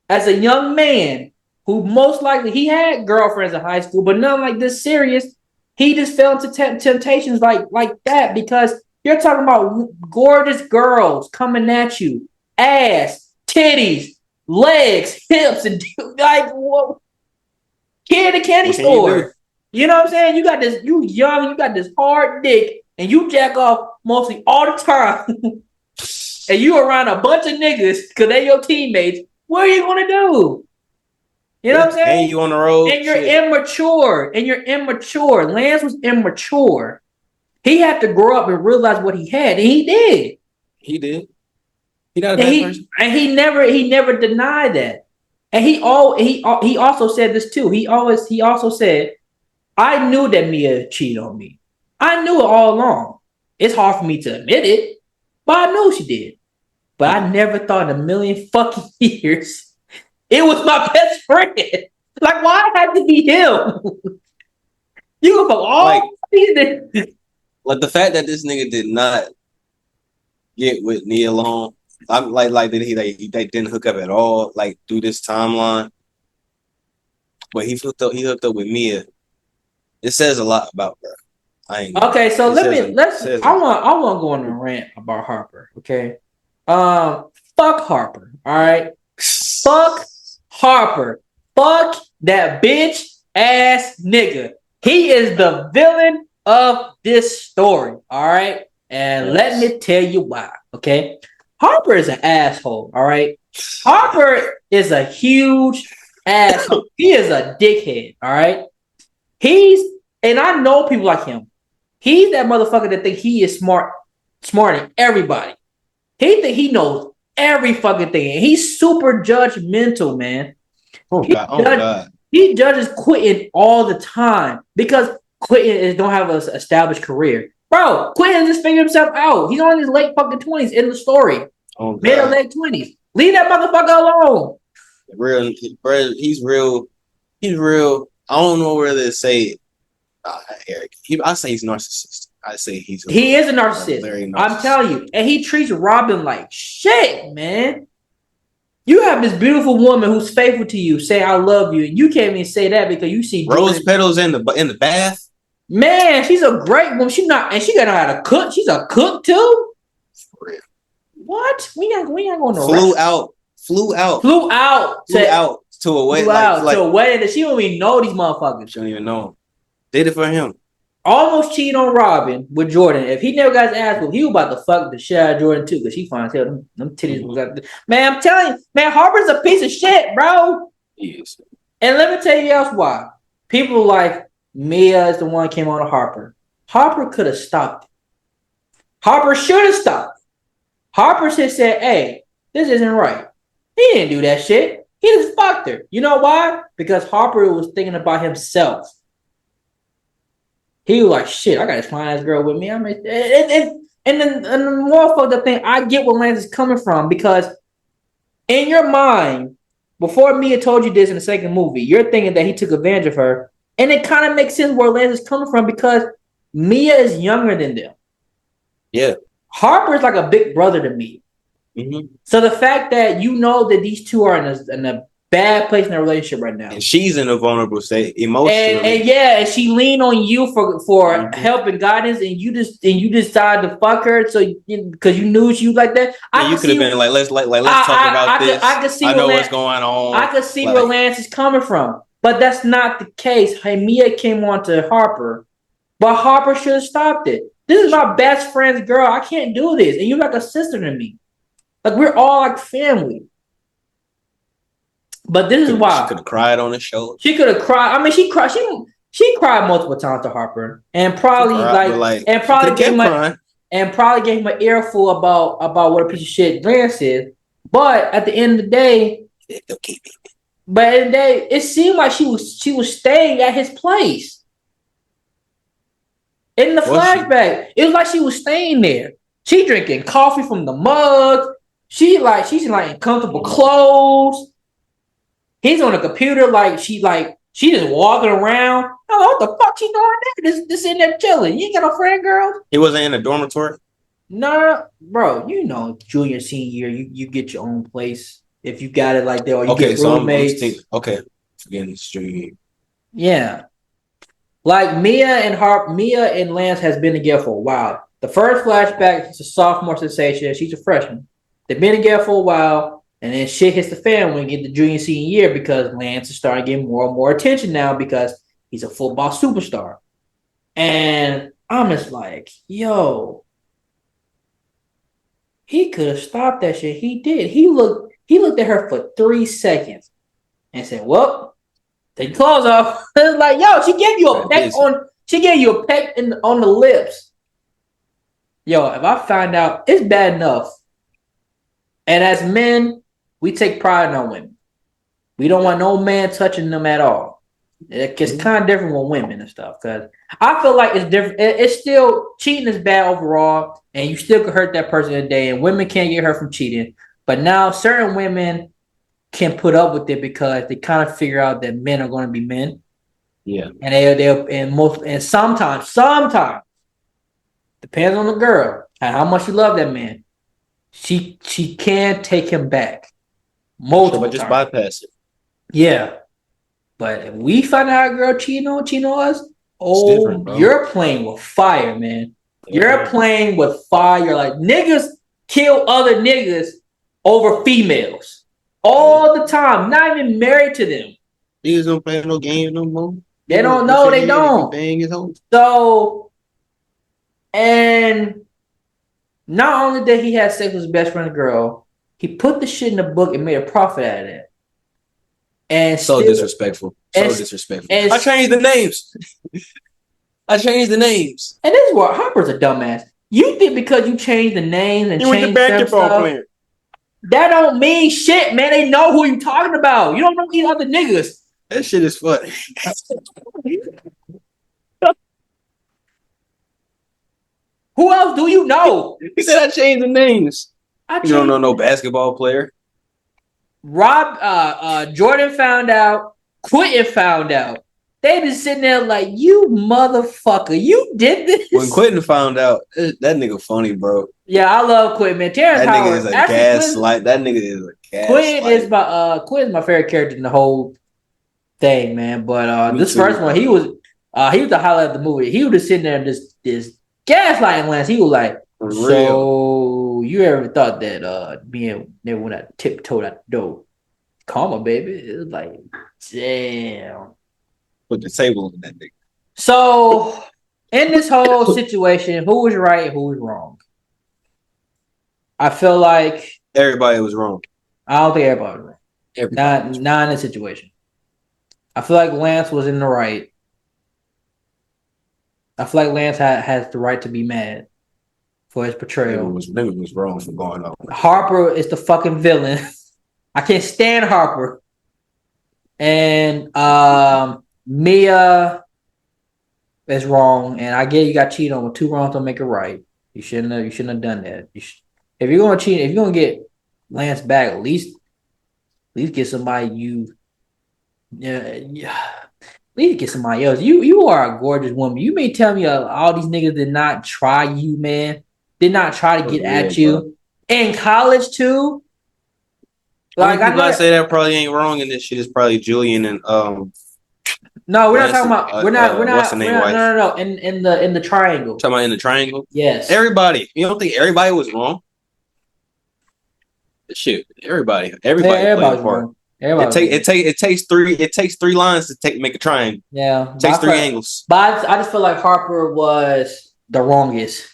as a young man who most likely, he had girlfriends in high school, but none like this serious, he just fell into temptations like that because you're talking about gorgeous girls coming at you. Ass, titties, legs, hips, and like, whoa. Kid at the candy store. You know what I'm saying? You got this, you young, you got this hard dick, and you jack off mostly all the time. And you around a bunch of niggas because they your teammates. What are you gonna do? You know what I'm saying? And you on the road. And you're immature. Lance was immature. He had to grow up and realize what he had, and he did. He not a bad person. And he never denied that. And he also said this too. He also said, I knew that Mia cheated on me. I knew it all along. It's hard for me to admit it, but I knew she did. But I never thought in a million fucking years it was my best friend. Like, why it had to be him? You go for all these niggas. Like the fact that this nigga did not get with Nia alone. I'm like they didn't hook up at all, like through this timeline. But he hooked up with Mia. It says a lot about her. Okay, so I want to go on a rant about Harper. Okay, fuck Harper. All right, fuck Harper. Fuck that bitch ass nigga. He is the villain of this story. All right, and let me tell you why. Okay, Harper is an asshole. All right, Harper is a huge asshole. He is a dickhead. All right, and I know people like him. He's that motherfucker that think he is smarter than everybody. He think he knows every fucking thing. And he's super judgmental, man. God. He judges Quentin all the time because Quentin don't have an established career. Bro, Quentin just figured himself out. He's on his late fucking 20s in the story. Mid or late 20s. Leave that motherfucker alone. He's real. I don't know whether to say it. Eric. I say he's narcissistic. He is a narcissist. I'm telling you. And he treats Robin like shit, man. You have this beautiful woman who's faithful to you, say I love you, and you can't even say that because you see rose petals in the bath. Man, she's a great woman. She got to know how to cook. She's a cook too. For real. What? We not going to flew out to a wedding. To a wedding that she don't even know these motherfuckers. She don't even know him. Did it for him. almost cheated on Robin with Jordan. If he never got his ass whooped, he was about to fuck the shit out of Jordan too, because she finds out them titties got. Man, I'm telling you, man, Harper's a piece of shit, bro. Yes. And let me tell you else why. People like Mia is the one who came on to Harper. Harper could have stopped. Harper should have stopped. Harper should have said, hey, this isn't right. He didn't do that shit. He just fucked her. You know why? Because Harper was thinking about himself. He was like, shit, I got this fine ass girl with me. I mean, and the more fucked up thing, I get where Lance is coming from because in your mind, before Mia told you this in the second movie, you're thinking that he took advantage of her. And it kind of makes sense where Lance is coming from because Mia is younger than them. Yeah. Harper is like a big brother to me. Mm-hmm. So the fact that you know that these two are in a bad place in their relationship right now, and she's in a vulnerable state emotionally, and she leaned on you for help and guidance, and you decided to fuck her, so because you knew she was like that. You could have been like, let's talk about this. I could see. I know what's going on. I could see where Lance is coming from, but that's not the case. Hey, Mia came on to Harper, but Harper should have stopped it. This is my best friend's girl. I can't do this, and you're like a sister to me. Like we're all like family. But this is why she could have cried on the show. She could have cried. I mean, she cried. She cried multiple times to Harper, and probably gave him an earful about what a piece of shit Lance is. But at the end of the day, it seemed like she was staying at his place. In the flashback, it was like she was staying there. She drinking coffee from the mug. She's in comfortable clothes. He's on a computer she just walking around. Oh, what the fuck she doing there? Just in there chilling. You ain't got no friend, girl. He wasn't in a dormitory? No, bro. You know, junior, senior year, you get your own place. If you got it like that, or you get roommates. Forgetting it's junior year. Yeah. Like Mia and Lance has been together for a while. The first flashback, it's a sophomore sensation. She's a freshman. They've been together for a while. And then shit hits the fan when you get the junior senior year because Lance is starting getting more and more attention now because he's a football superstar. And I'm just like, yo, he could have stopped that shit. He did. He looked at her for 3 seconds and said, well, take your clothes off. Like, yo, she gave you a peck on the lips. Yo, if I find out, it's bad enough. And as men, we take pride in our women. We don't want no man touching them at all. It's kind of different with women and stuff because I feel like it's different. It's still cheating is bad overall, and you still could hurt that person today. And women can't get hurt from cheating, but now certain women can put up with it because they kind of figure out that men are going to be men. Yeah, and sometimes depends on the girl and how much you love that man. She can take him back. Multiple just bypass it. Yeah. But if we find out a girl cheating on us, you're playing with fire, man. Yeah. You're playing with fire. Like niggas kill other niggas over females all the time, not even married to them. Niggas don't play no game no more. They don't know, they don't. Bang his home. So, and not only did he have sex with his best friend's girl, he put the shit in the book and made a profit out of that. And disrespectful. Disrespectful. I changed the names. And this is what Hopper's a dumbass. You think because you changed the names and changed the basketball player, that don't mean shit, man. They know who you talking about. You don't know these other niggas. That shit is funny. Who else do you know? He said I changed the names. You don't know no basketball player. Jordan found out. Quentin found out. They been sitting there like, you motherfucker, you did this. When Quentin found out, that nigga funny, bro. Yeah, I love Quentin, man. Terrence that nigga is a gaslight. That nigga is a gaslight. Quentin's my favorite character in the whole thing, man. But this first one, he was the highlight of the movie. He was just sitting there and just gaslighting Lance. He was like, so you ever thought that being never went out tiptoed out the door? Karma, baby. It was like, damn. Put the table in that nigga. So in this whole situation, who was right, who was wrong? I feel like Everybody was wrong. I don't think everybody was wrong. Everybody Not in this situation. I feel like Lance was in the right. I feel like Lance has the right to be mad for his portrayal. Nigga was wrong for going on. Harper is the fucking villain. I can't stand Harper. And Mia is wrong. And I get you got cheated on, but 2 wrongs don't make it right. You shouldn't have done that. If you're gonna cheat, if you're gonna get Lance back, at least get somebody you at least get somebody else. You are a gorgeous woman. You may tell me all these niggas did not try you, man. Did not try to get at you. Bro. In college too. Like people I say that probably ain't wrong in this shit is probably Julian and No, we're not talking about. We're not. No. In the triangle. Talking about in the triangle. Yes. Everybody. You don't think everybody was wrong? Shit. Everybody played a part. It takes 3 lines to make a triangle. Yeah. It takes 3 angles. But I just feel like Harper was the wrongest.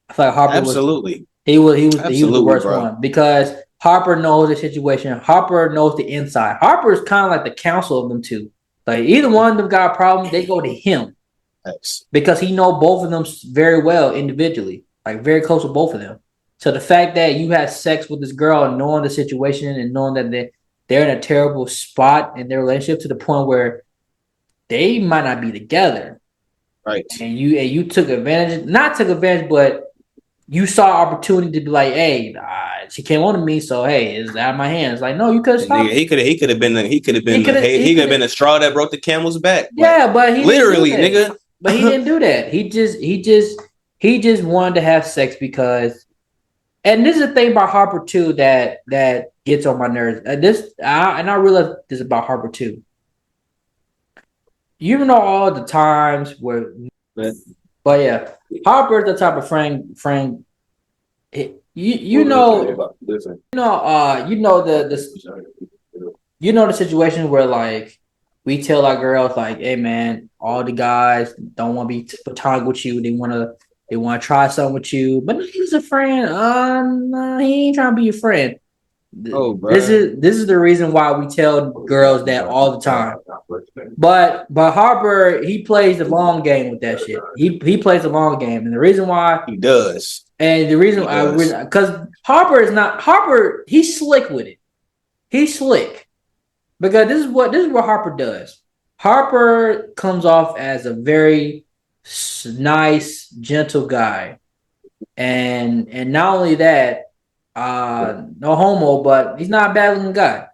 I feel like Harper absolutely. He was the worst one because Harper knows the situation. Harper knows the inside. Harper is kind of like the counsel of them two. Like either one of them got a problem, they go to him. Thanks. Because he knows both of them very well individually, like very close with both of them. So the fact that you had sex with this girl and knowing the situation and knowing that they're in a terrible spot in their relationship to the point where they might not be together. Right. And you took advantage, but you saw opportunity to be like, hey, she came on to me, so hey, it's out of my hands. Like, no, you could have stopped. He could have been the straw that broke the camel's back. Yeah, but he literally, nigga. But he didn't do that. He just wanted to have sex because, and this is the thing about Harper too that gets on my nerves. I realize this about Harper too. You know all the times where, but yeah, Harper's the type of friend. You know the situation where like we tell our girls like, hey man, all the guys don't want to be platonic with you. They want to try something with you, but he's a friend. No, he ain't trying to be your friend. Oh, bro. This is the reason why we tell girls that all the time. But Harper, he plays the long game with that shit. He plays the long game, and the reason why he does, and the reason because Harper, he's slick with it. He's slick because this is what Harper does. Harper comes off as a very nice, gentle guy, and not only that. No homo, but he's not a bad looking guy,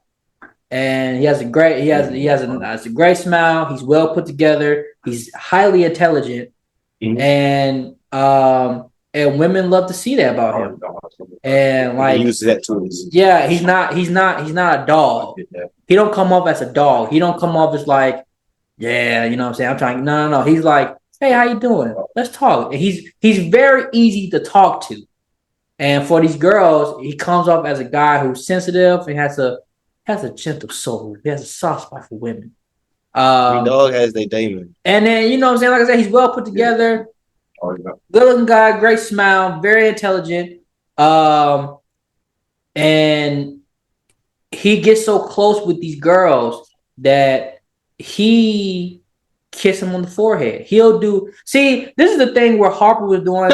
and he has a great smile. He's well put together. He's highly intelligent, and women love to see that about him. And like he uses that too. Yeah, he's not a dog. He don't come off as a dog. He don't come off as like, yeah, you know what I'm saying. I'm trying. No. He's like, hey, how you doing? Let's talk. And he's very easy to talk to. And for these girls, he comes off as a guy who's sensitive and has a gentle soul. He has a soft spot for women. Every dog has their demon. And then, you know what I'm saying? Like I said, he's well put together. Yeah. Good looking guy, great smile, very intelligent. And he gets so close with these girls that he kiss them on the forehead. This is the thing where Harper was doing.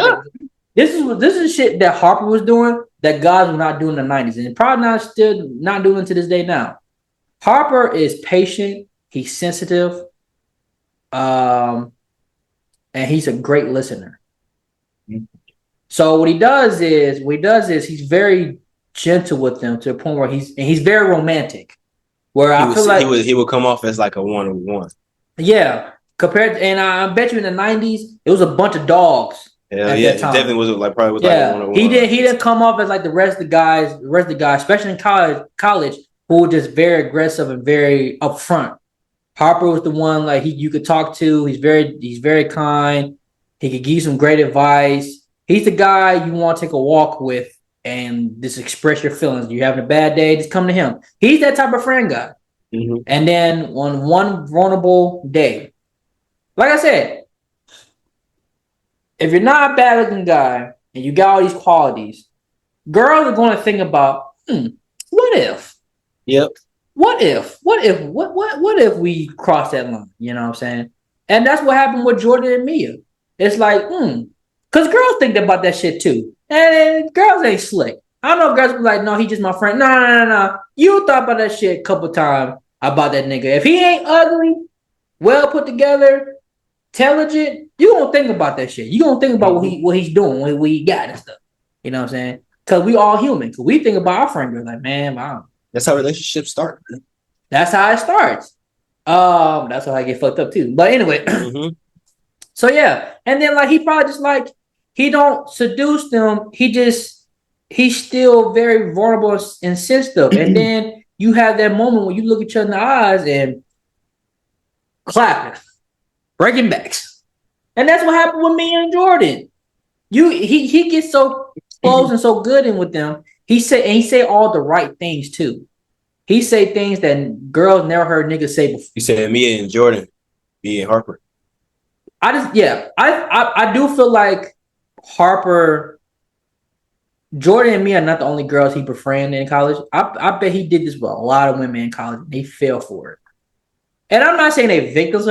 This is shit that Harper was doing that guys were not doing in the 90s, and probably still not doing to this day now. Harper is patient, he's sensitive, and he's a great listener. Mm-hmm. So what he does is he's very gentle with them to the point where he's very romantic. Where I feel like he would come off as like a one-on-one. Yeah, and I bet you in the 90s it was a bunch of dogs. Yeah, it definitely was like probably one-on-one. He didn't come off as like the rest of the guys, especially in college, who were just very aggressive and very upfront. Harper was the one like you could talk to. He's very kind. He could give you some great advice. He's the guy you want to take a walk with and just express your feelings. You're having a bad day, just come to him. He's that type of friend guy. Mm-hmm. And then on one vulnerable day, like I said, if you're not a bad looking guy and you got all these qualities, girls are going to think about, what if? Yep. What if we cross that line? You know what I'm saying? And that's what happened with Jordan and Mia. It's like, because girls think about that shit too. And girls ain't slick. I don't know if girls be like, no, he just my friend. No. You thought about that shit a couple times about that nigga. If he ain't ugly, well put together, intelligent, you gonna think about that shit. You gonna think about what he's doing, what he got and stuff. You know what I'm saying? Because we all human. Because we think about our friend. We're like, man, wow. That's how relationships start. That's how it starts. That's how I get fucked up too. But anyway, so yeah, and then like he probably just like he don't seduce them. He's still very vulnerable and sensitive. And then you have that moment when you look each other in the eyes and clapping, breaking backs, and that's what happened with me and Jordan. He gets so close and so good in with them. He say all the right things too. He say things that girls never heard niggas say before. You said Mia and Jordan, Mia and Harper. I do feel like Harper, Jordan and me are not the only girls he befriended in college. I bet he did this with a lot of women in college. They fell for it. And I'm not saying they victims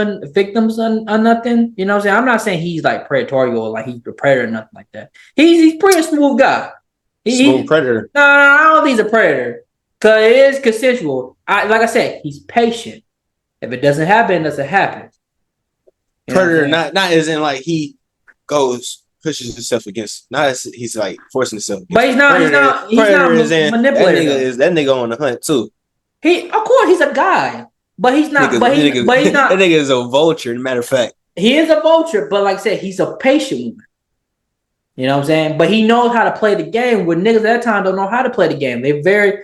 on nothing. You know what I'm saying? I'm not saying he's like predatory or like he's a predator or nothing like that. He's pretty smooth guy. Smooth predator. No, I don't think he's a predator. Cause it is consensual. Like I said, he's patient. If it doesn't happen, it doesn't happen. You predator, not as in like he pushes himself against. Not as he's like forcing himself. But he's not manipulator. That nigga on the hunt too. Of course, he's a guy, but he's not. But he's not. That nigga is a vulture. Matter of fact, he is a vulture. But like I said, he's a patient woman. You know what I'm saying? But he knows how to play the game. Where niggas at that time don't know how to play the game. They're very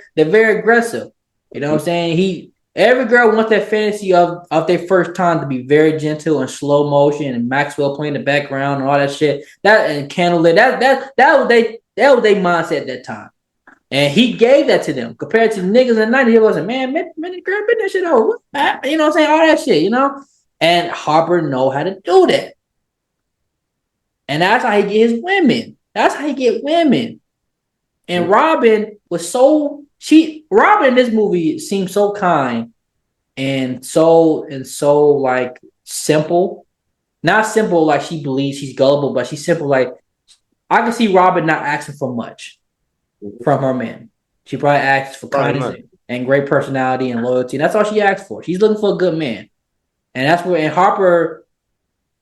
aggressive. You know what I'm saying? Every girl wants that fantasy of their first time to be very gentle and slow motion and Maxwell playing the background and all that shit. That and candlelit. That was their mindset at that time. And he gave that to them compared to niggas in the 90s. He was like, man, girl, been that shit over. You know what I'm saying? All that shit, you know? And Harper know how to do that. And that's how he get his women. That's how he get women. And Robin in this movie seemed so kind and so like simple. Not simple like she believes she's gullible, but she's simple like I can see Robin not asking for much from her man. She probably asks for kindness and great personality and loyalty. And that's all she asks for. She's looking for a good man. And that's where Harper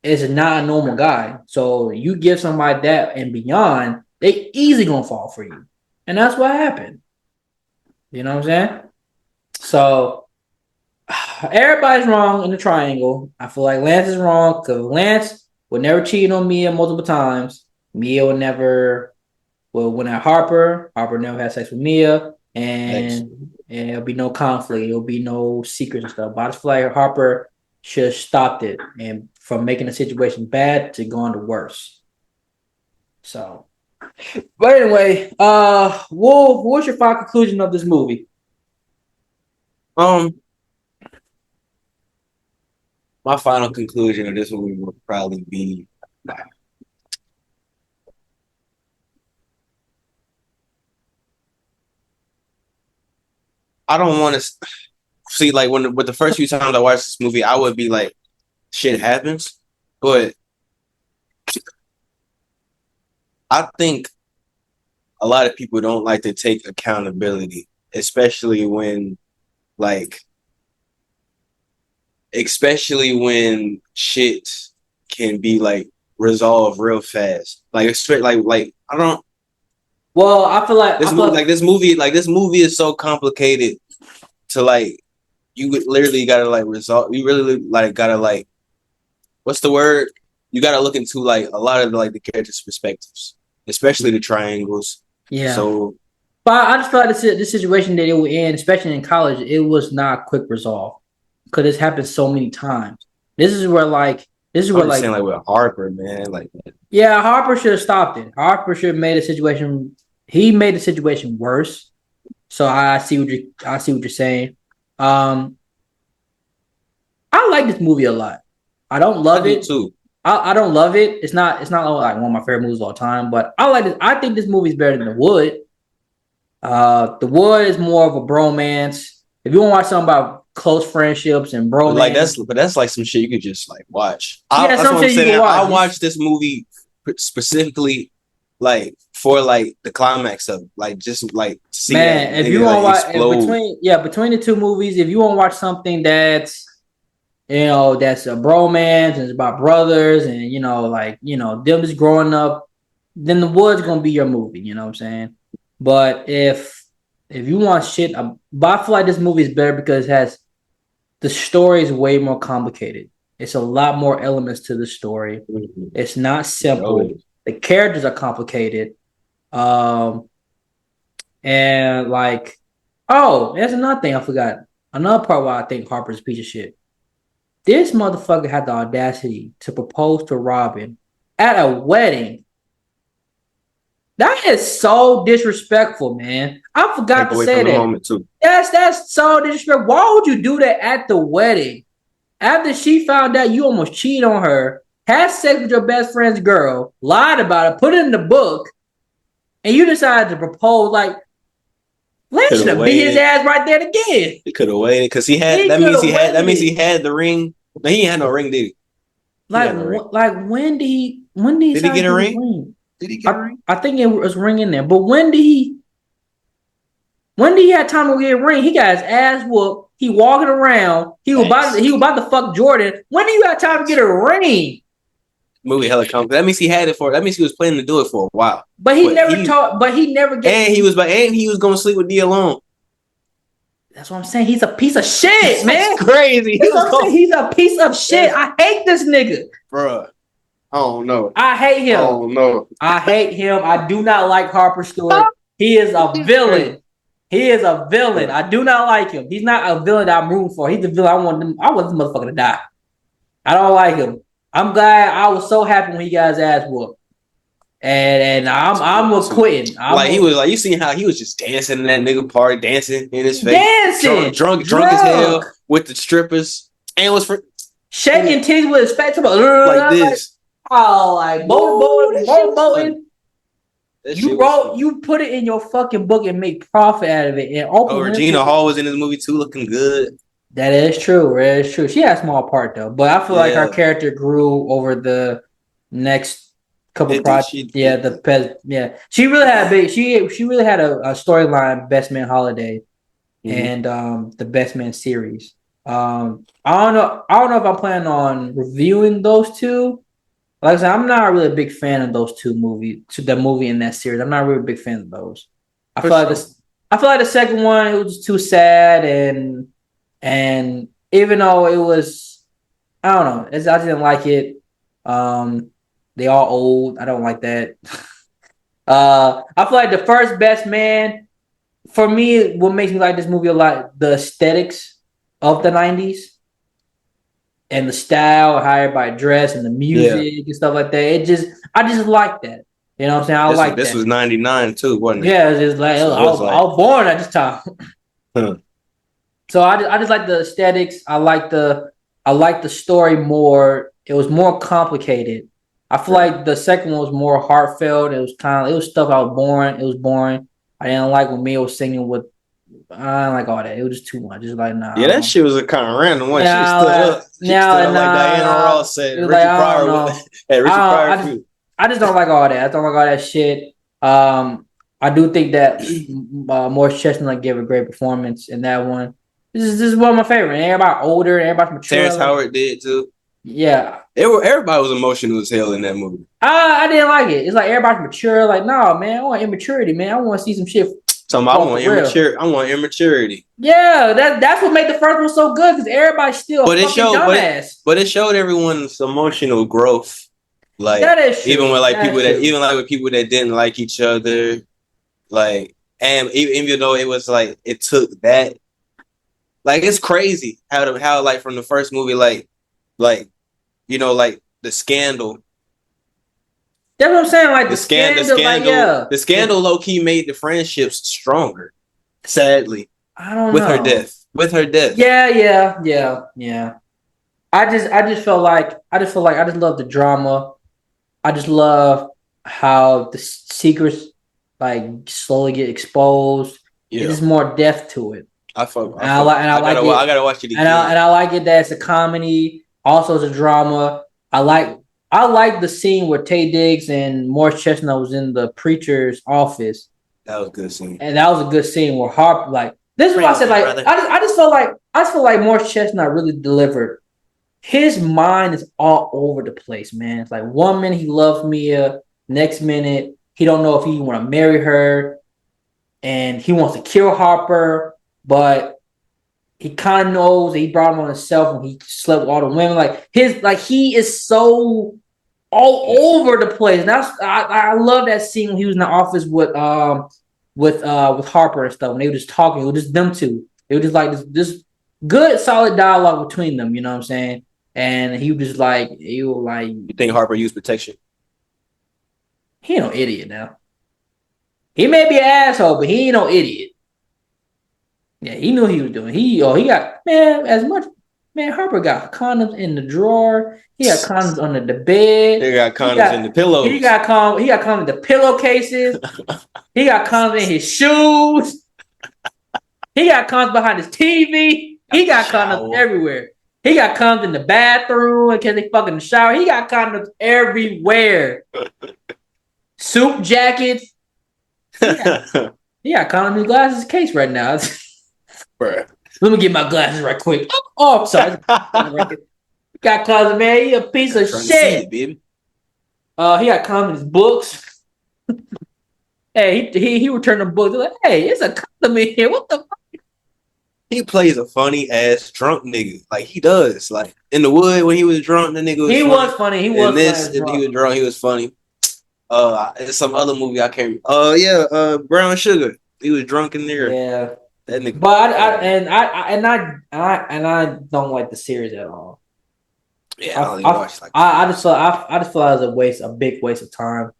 is not a normal guy. So you give somebody that and beyond, they easily gonna fall for you. And that's what happened. You know what I'm saying? So everybody's wrong in the triangle. I feel like Lance is wrong because Lance would never cheat on Mia multiple times. Mia would never went at Harper. Harper never had sex with Mia. And there'll be no conflict. There'll be no secrets and stuff. But I just feel like Harper should have stopped it and from making the situation bad to going to worse. So, but anyway, what's your final conclusion of this movie? My final conclusion of this movie would probably be I don't want to see like with the first few times I watched this movie, I would be like, shit happens, but I think a lot of people don't like to take accountability, especially when shit can be like resolved real fast. Like I don't. Well, I feel like this movie is so complicated to like. You literally gotta like resolve. You really like gotta like. What's the word? You gotta look into like a lot of like the characters' perspectives, especially the triangles. Yeah. So, but I just feel like this situation that it was in, especially in college, it was not quick resolve because this happened so many times. This is where saying like with Harper, man, like yeah, Harper should have stopped it. Harper should have made the situation. He made the situation worse. So I see what you're saying. I like this movie a lot. I don't love it too. I don't love it. It's not like one of my favorite movies of all time, but I like it. I think this movie is better than The Wood. The Wood is more of a bromance. If you want to watch something about close friendships and bromance, But that's like some shit you could just like watch. yeah, That's some what I'm shit you can saying. I watch. watched this movie specifically like for like the climax of it. Like just like see that Man, if you nigga want to like watch explode. between the two movies, if you want to watch something that's that's a bromance and it's about brothers and them just growing up, then The Wood's gonna be your movie. You know what I'm saying? But if you want shit, but I feel like this movie is better because the story is way more complicated. It's a lot more elements to the story. Mhm. It's not Yo, simple. The characters are complicated. Um, and like, oh, there's another thing I forgot. Another part why I think Harper's a piece of shit. This motherfucker had the audacity to propose to Robin at a wedding. That is so disrespectful, man. I forgot take to away say from the that. moment too. That's so disrespectful. Why would you do that at the wedding? After she found out you almost cheated on her, had sex with your best friend's girl, lied about it, put it in the book, and you decided to propose. Like, Lynn Could should have have beat his waited. ass right there again. He could have waited because he had. He That could means have That means waited. he had the ring. No, he ain't had no ring, did he? He Like, had no ring. when did he Did he decide get to a get his ring? ring? Did he get a I ring? I think it was ring in there, but when did he have time to get a ring? He got his ass whooped. He walking around. Facts. He was about to fuck Jordan. When do you have time to get a ring? Movie hella comfort. That means he had it for. That means he was planning to do it for a while. But he But never taught. But he never get. and he was gonna sleep with D alone. That's what I'm saying. He's a piece of shit, man. That's crazy. He That's was what I'm saying. going. He's a piece of shit. That's I hate this nigga. bruh. I don't know. I hate I him. don't know. I hate him. I do not like Harper Stewart. He is a He's crazy. villain. He is a villain. Bruh. I do not like him. He's not a villain that I'm rooting for. He's the villain. I want this motherfucker to die. I don't like him. I'm glad. I was so happy when he got his ass whooped. And I'm with quitting. Like he was like you seen how he was just dancing in that nigga party, dancing in his face, dancing, drunk as hell with the strippers, and was for shaking titties with his face like this. Oh, like boating. You You put it in your fucking book and make profit out of it. And Oprah Regina Winfrey, Hall was in this movie too, looking good. that is true. That is true. She had a small part though, but I feel like her Yeah, character grew over the next couple it did. projects. She Yeah, did. she really had a big. She really had a storyline. Best Man Holiday Mhm. and the Best Man series. I don't know. I don't know if I'm planning on reviewing those two. Like I said, I'm not really a big fan of those two movies. To the movie in that series, I'm not really a big fan of those. I For feel like sure. this. I feel like the second one it was too sad and even though it was, I don't know, I just didn't like it. They all old. I don't like that. I feel like the first Best Man for me, what makes me like this movie a lot, the aesthetics of the '90s and the style, how everybody dressed, and the Yeah, music and stuff like that. I just like that. You know what I'm saying? I like this that. was '99 too, wasn't it? Yeah, it's just like So I it was I like, was born at this time. huh. So I just like the aesthetics. I like the story more. It was more complicated. I feel Right. like the second one was more heartfelt. It was stuff I was boring. It was boring. I didn't like when Mia was singing with. I didn't like all that. It was just too much. Just like Yeah, nah. that shit was a kind of random one. Now, She stood up like Diana nah. Ross said. It was like I don't know. Richard Pryor. I just don't like all that. I don't like all that shit. I do think that Morris Chestnut gave a great performance in that one. This is one of my favorite. Everybody older, everybody's mature. Terrence Howard did too. Yeah. Everybody was emotional as hell in that movie. I didn't like it. It's like everybody's mature. Like, no, man, I want immaturity, man. I want to see some shit. So I want immaturity. Yeah, that's what made the first one so good because everybody's still But a fucking dumbass. but it showed everyone's emotional growth. Like That is true. even with like That is true. with people that didn't like each other, like and even though it was like it took that, like it's crazy how like from the first movie like like the scandal. That's what I'm saying. Like the scandal, like yeah, the scandal low key made the friendships stronger. Sadly, I don't with know. her death, Yeah. I just love the drama. I just love how the secrets like slowly get exposed. It's Yeah, just more depth to it. I fuck. I like I it, gotta watch it again. and I like it that it's a comedy. Also, it's a drama. I like the scene where Taye Diggs and Morris Chestnut was in the preacher's office, That was a good scene. and that was a good scene where Harp like this is Pray why I with said me, like brother. I just feel like Morris Chestnut really delivered. His mind is all over the place, man. It's like one minute he loves Mia, next minute he don't know if he want to marry her, and he wants to kill Harper, but he kind of knows that he brought him on himself when he slept with all the women. Like he is so all over the place. And I love that scene when he was in the office with Harper and stuff. When they were just talking, it was just them two. It was just like this good solid dialogue between them. You know what I'm saying? And he was like You think Harper used protection? he ain't no idiot now. He may be an asshole, but he ain't no idiot. Yeah, he knew what he was doing. He got man as much man. Harper got condoms in the drawer. He got condoms under the bed. They got condoms in the pillows. He got condoms in the pillowcases. He got condoms in his shoes. He got condoms behind his TV. He got condoms everywhere. He he got condoms in the bathroom in case they fucking shower. He got condoms everywhere. Soup jackets. He got condoms in his glasses case right now. Bruh. Let me get my glasses right quick. Oh, I'm sorry. Got condoms, man. He a piece of shit. Baby. He got condoms in his books. Hey, he returned the books. Like, hey, it's a condom in here. What the fuck? He plays a funny ass drunk nigga. Like he does. Like in the wood when he was drunk, the nigga was He funny. was funny. He was in this, funny. if he was drunk, he was funny. It's some other movie I can't. Brown Sugar. He was drunk in there. Yeah, That nigga. but I don't like the series at all. Yeah, I don't even watch like. I just feel like it was a big waste of time.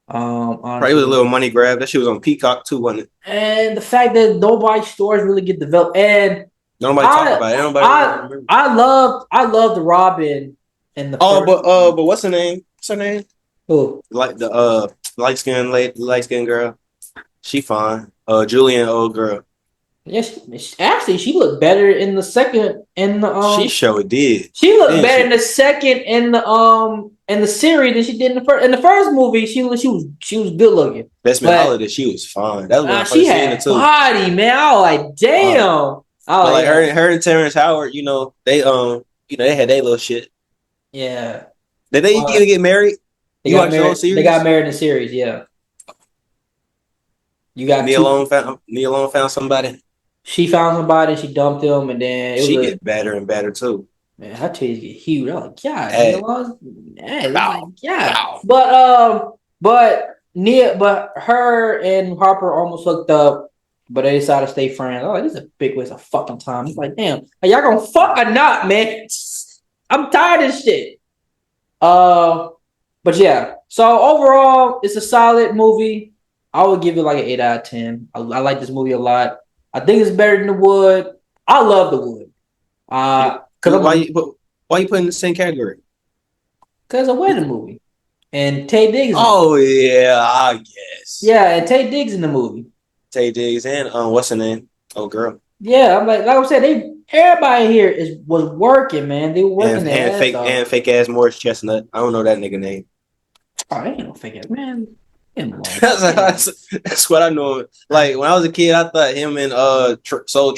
Probably was a little money grab. That shit was on Peacock too, wasn't it? And the fact that nobody's stories really get developed, and Nobody talk about it. Nobody remember. I love the Robin and the but what's her name? What's her name? who? Like the light skinned girl. She fine. Julian old girl. Yes, actually, she looked better in the second. She sure did. She looked better in the second in the series than she did in the first. In the first movie, she was good looking. Bestman Holiday, she was fine. That was when I first she seen had it too. body, man. I was like, damn. But like her and Terrence Howard, they they had their little shit. Yeah. Did they even get married? They got married in the series. Yeah. You got Neil Long found somebody. She found somebody, she dumped him, and then she get better and better too. Man, her titties get huge. I'm like, God, but her and Harper almost hooked up, but they decided to stay friends. Oh, this is a big waste of fucking time. It's like, damn, are y'all gonna fuck or not, man? I'm tired of this shit. But yeah. So overall, it's a solid movie. I would give it like an 8 out of 10. I like this movie a lot. I think it's better than The Wood. I love The Wood. Why you put in the same category? Because it's a wedding movie. And Taye Diggs. Oh yeah, I guess. Yeah, and Taye Diggs in the movie. Taye Diggs and what's her name? Oh girl. Yeah, I'm like I said, everybody here was working, man. They were working and fake ass Morris Chestnut. I don't know that nigga name. Oh, ain't no fake ass man. That's what I know. Like when I was a kid, I thought him and Soul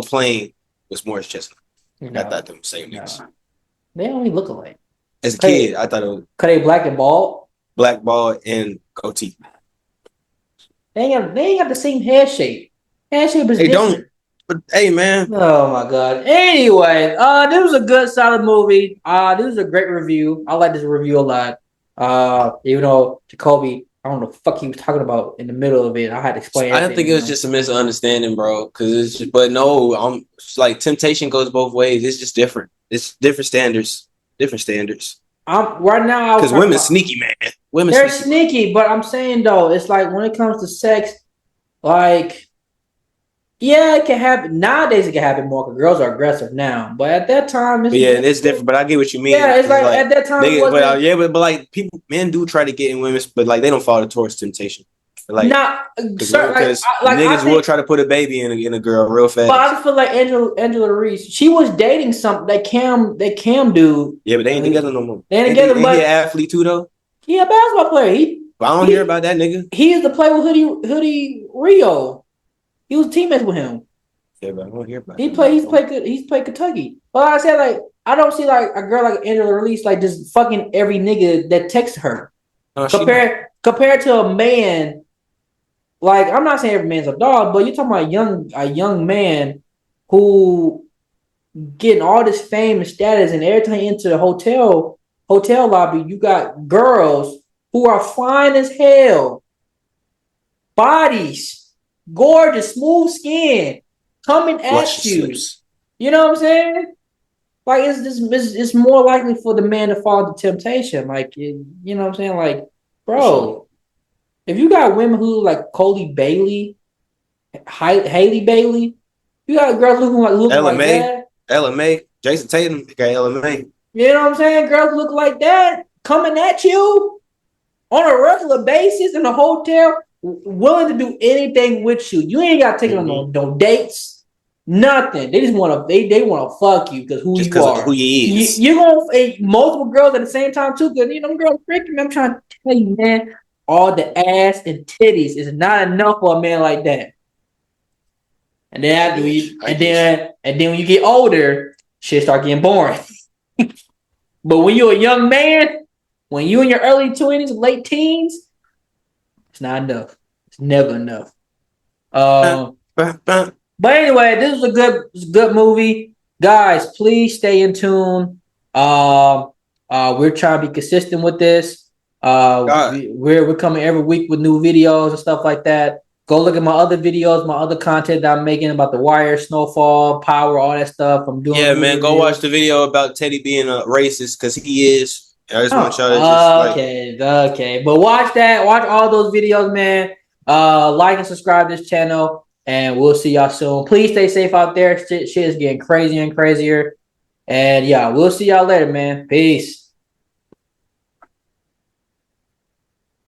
Plane was Morris Chestnut. No, I thought them same niggas. They only look alike. As a kid, I thought it was. Cause they black and bald. Black bald and goatee. They ain't got the same head shape. Head shape is different. Don't. But hey, man. Oh my god. Anyway, this was a good solid movie. This was a great review. I like this review a lot. Even though Jacoby, I don't know what the fuck he was talking about in the middle of it. I had to explain. I don't think it was just a misunderstanding, bro. It's like temptation goes both ways. It's just different. It's different standards. Right now because women sneaky, man. They're sneaky, but I'm saying though, it's like when it comes to sex, like Yeah, it can happen nowadays. It can happen more because girls are aggressive now. But at that time, But yeah, it's different. But I get what you mean. yeah, it's It's like like at that time it niggas, but wasn't yeah, but like people, men do try to get in women's, but like they don't fall towards temptation. Like not certain because like I niggas will think. try to put a baby in a girl real But I fast. just feel like Angela Reese, she was dating some that Cam dude. Yeah, but they ain't together no more. They ain't Ain't, he, together, ain't he an but athlete too though? he a basketball player. But I don't hear about that nigga. He used to play with Hoodie Rio. He was teammates with him. Yeah, but I don't hear about He that played. nigga. He's played Kentucky. But like I said, like I don't see like a girl like Angela Reese like just fucking every nigga that texts her. No, she not. Compared to a man, like I'm not saying every man's a dog, but you're talking about a young man who getting all this fame and status, and every time you enter the hotel lobby, you got girls who are fine as hell, bodies, gorgeous, smooth skin, coming at Luscious you. lips. You know what I'm saying? Like it's more likely for the man to fall into temptation. Like you know what I'm saying? Like, For sure. bro, if you got women who like Coley Bailey, Haley Bailey, you got girls looking like LMA, that. LMA, Jason Tatum got LMA. You know what I'm saying? Girls look like that coming at you on a regular basis in a hotel, willing to do anything with you. You ain't got to take them on no dates, nothing. They just want to they want to fuck you because who Just you because of who are. he is. You're gonna multiple girls at the same time too. Because you know them girls freaking. I'm trying to tell you, man. All the ass and titties is not enough for a man like that. And then after and then when you get older, shit start getting boring. But when you're a young man, when you in your early 20s, late teens, it's not enough. It's never enough. But anyway, this was a good movie. Guys, please stay in tune. We're trying to be consistent with this. We're coming every week with new videos and stuff like that. Go look at my other videos, my other content that I'm making about the wire, snowfall, power, all that stuff. I'm doing. Yeah, man, go watch the video about Teddy being a racist because he is. I just want y'all to just Oh, okay. But watch that. Watch all those videos, man. Like and subscribe to this channel, and we'll see y'all soon. Please stay safe out there. Shit is getting crazier and crazier. And yeah, we'll see y'all later, man. Peace.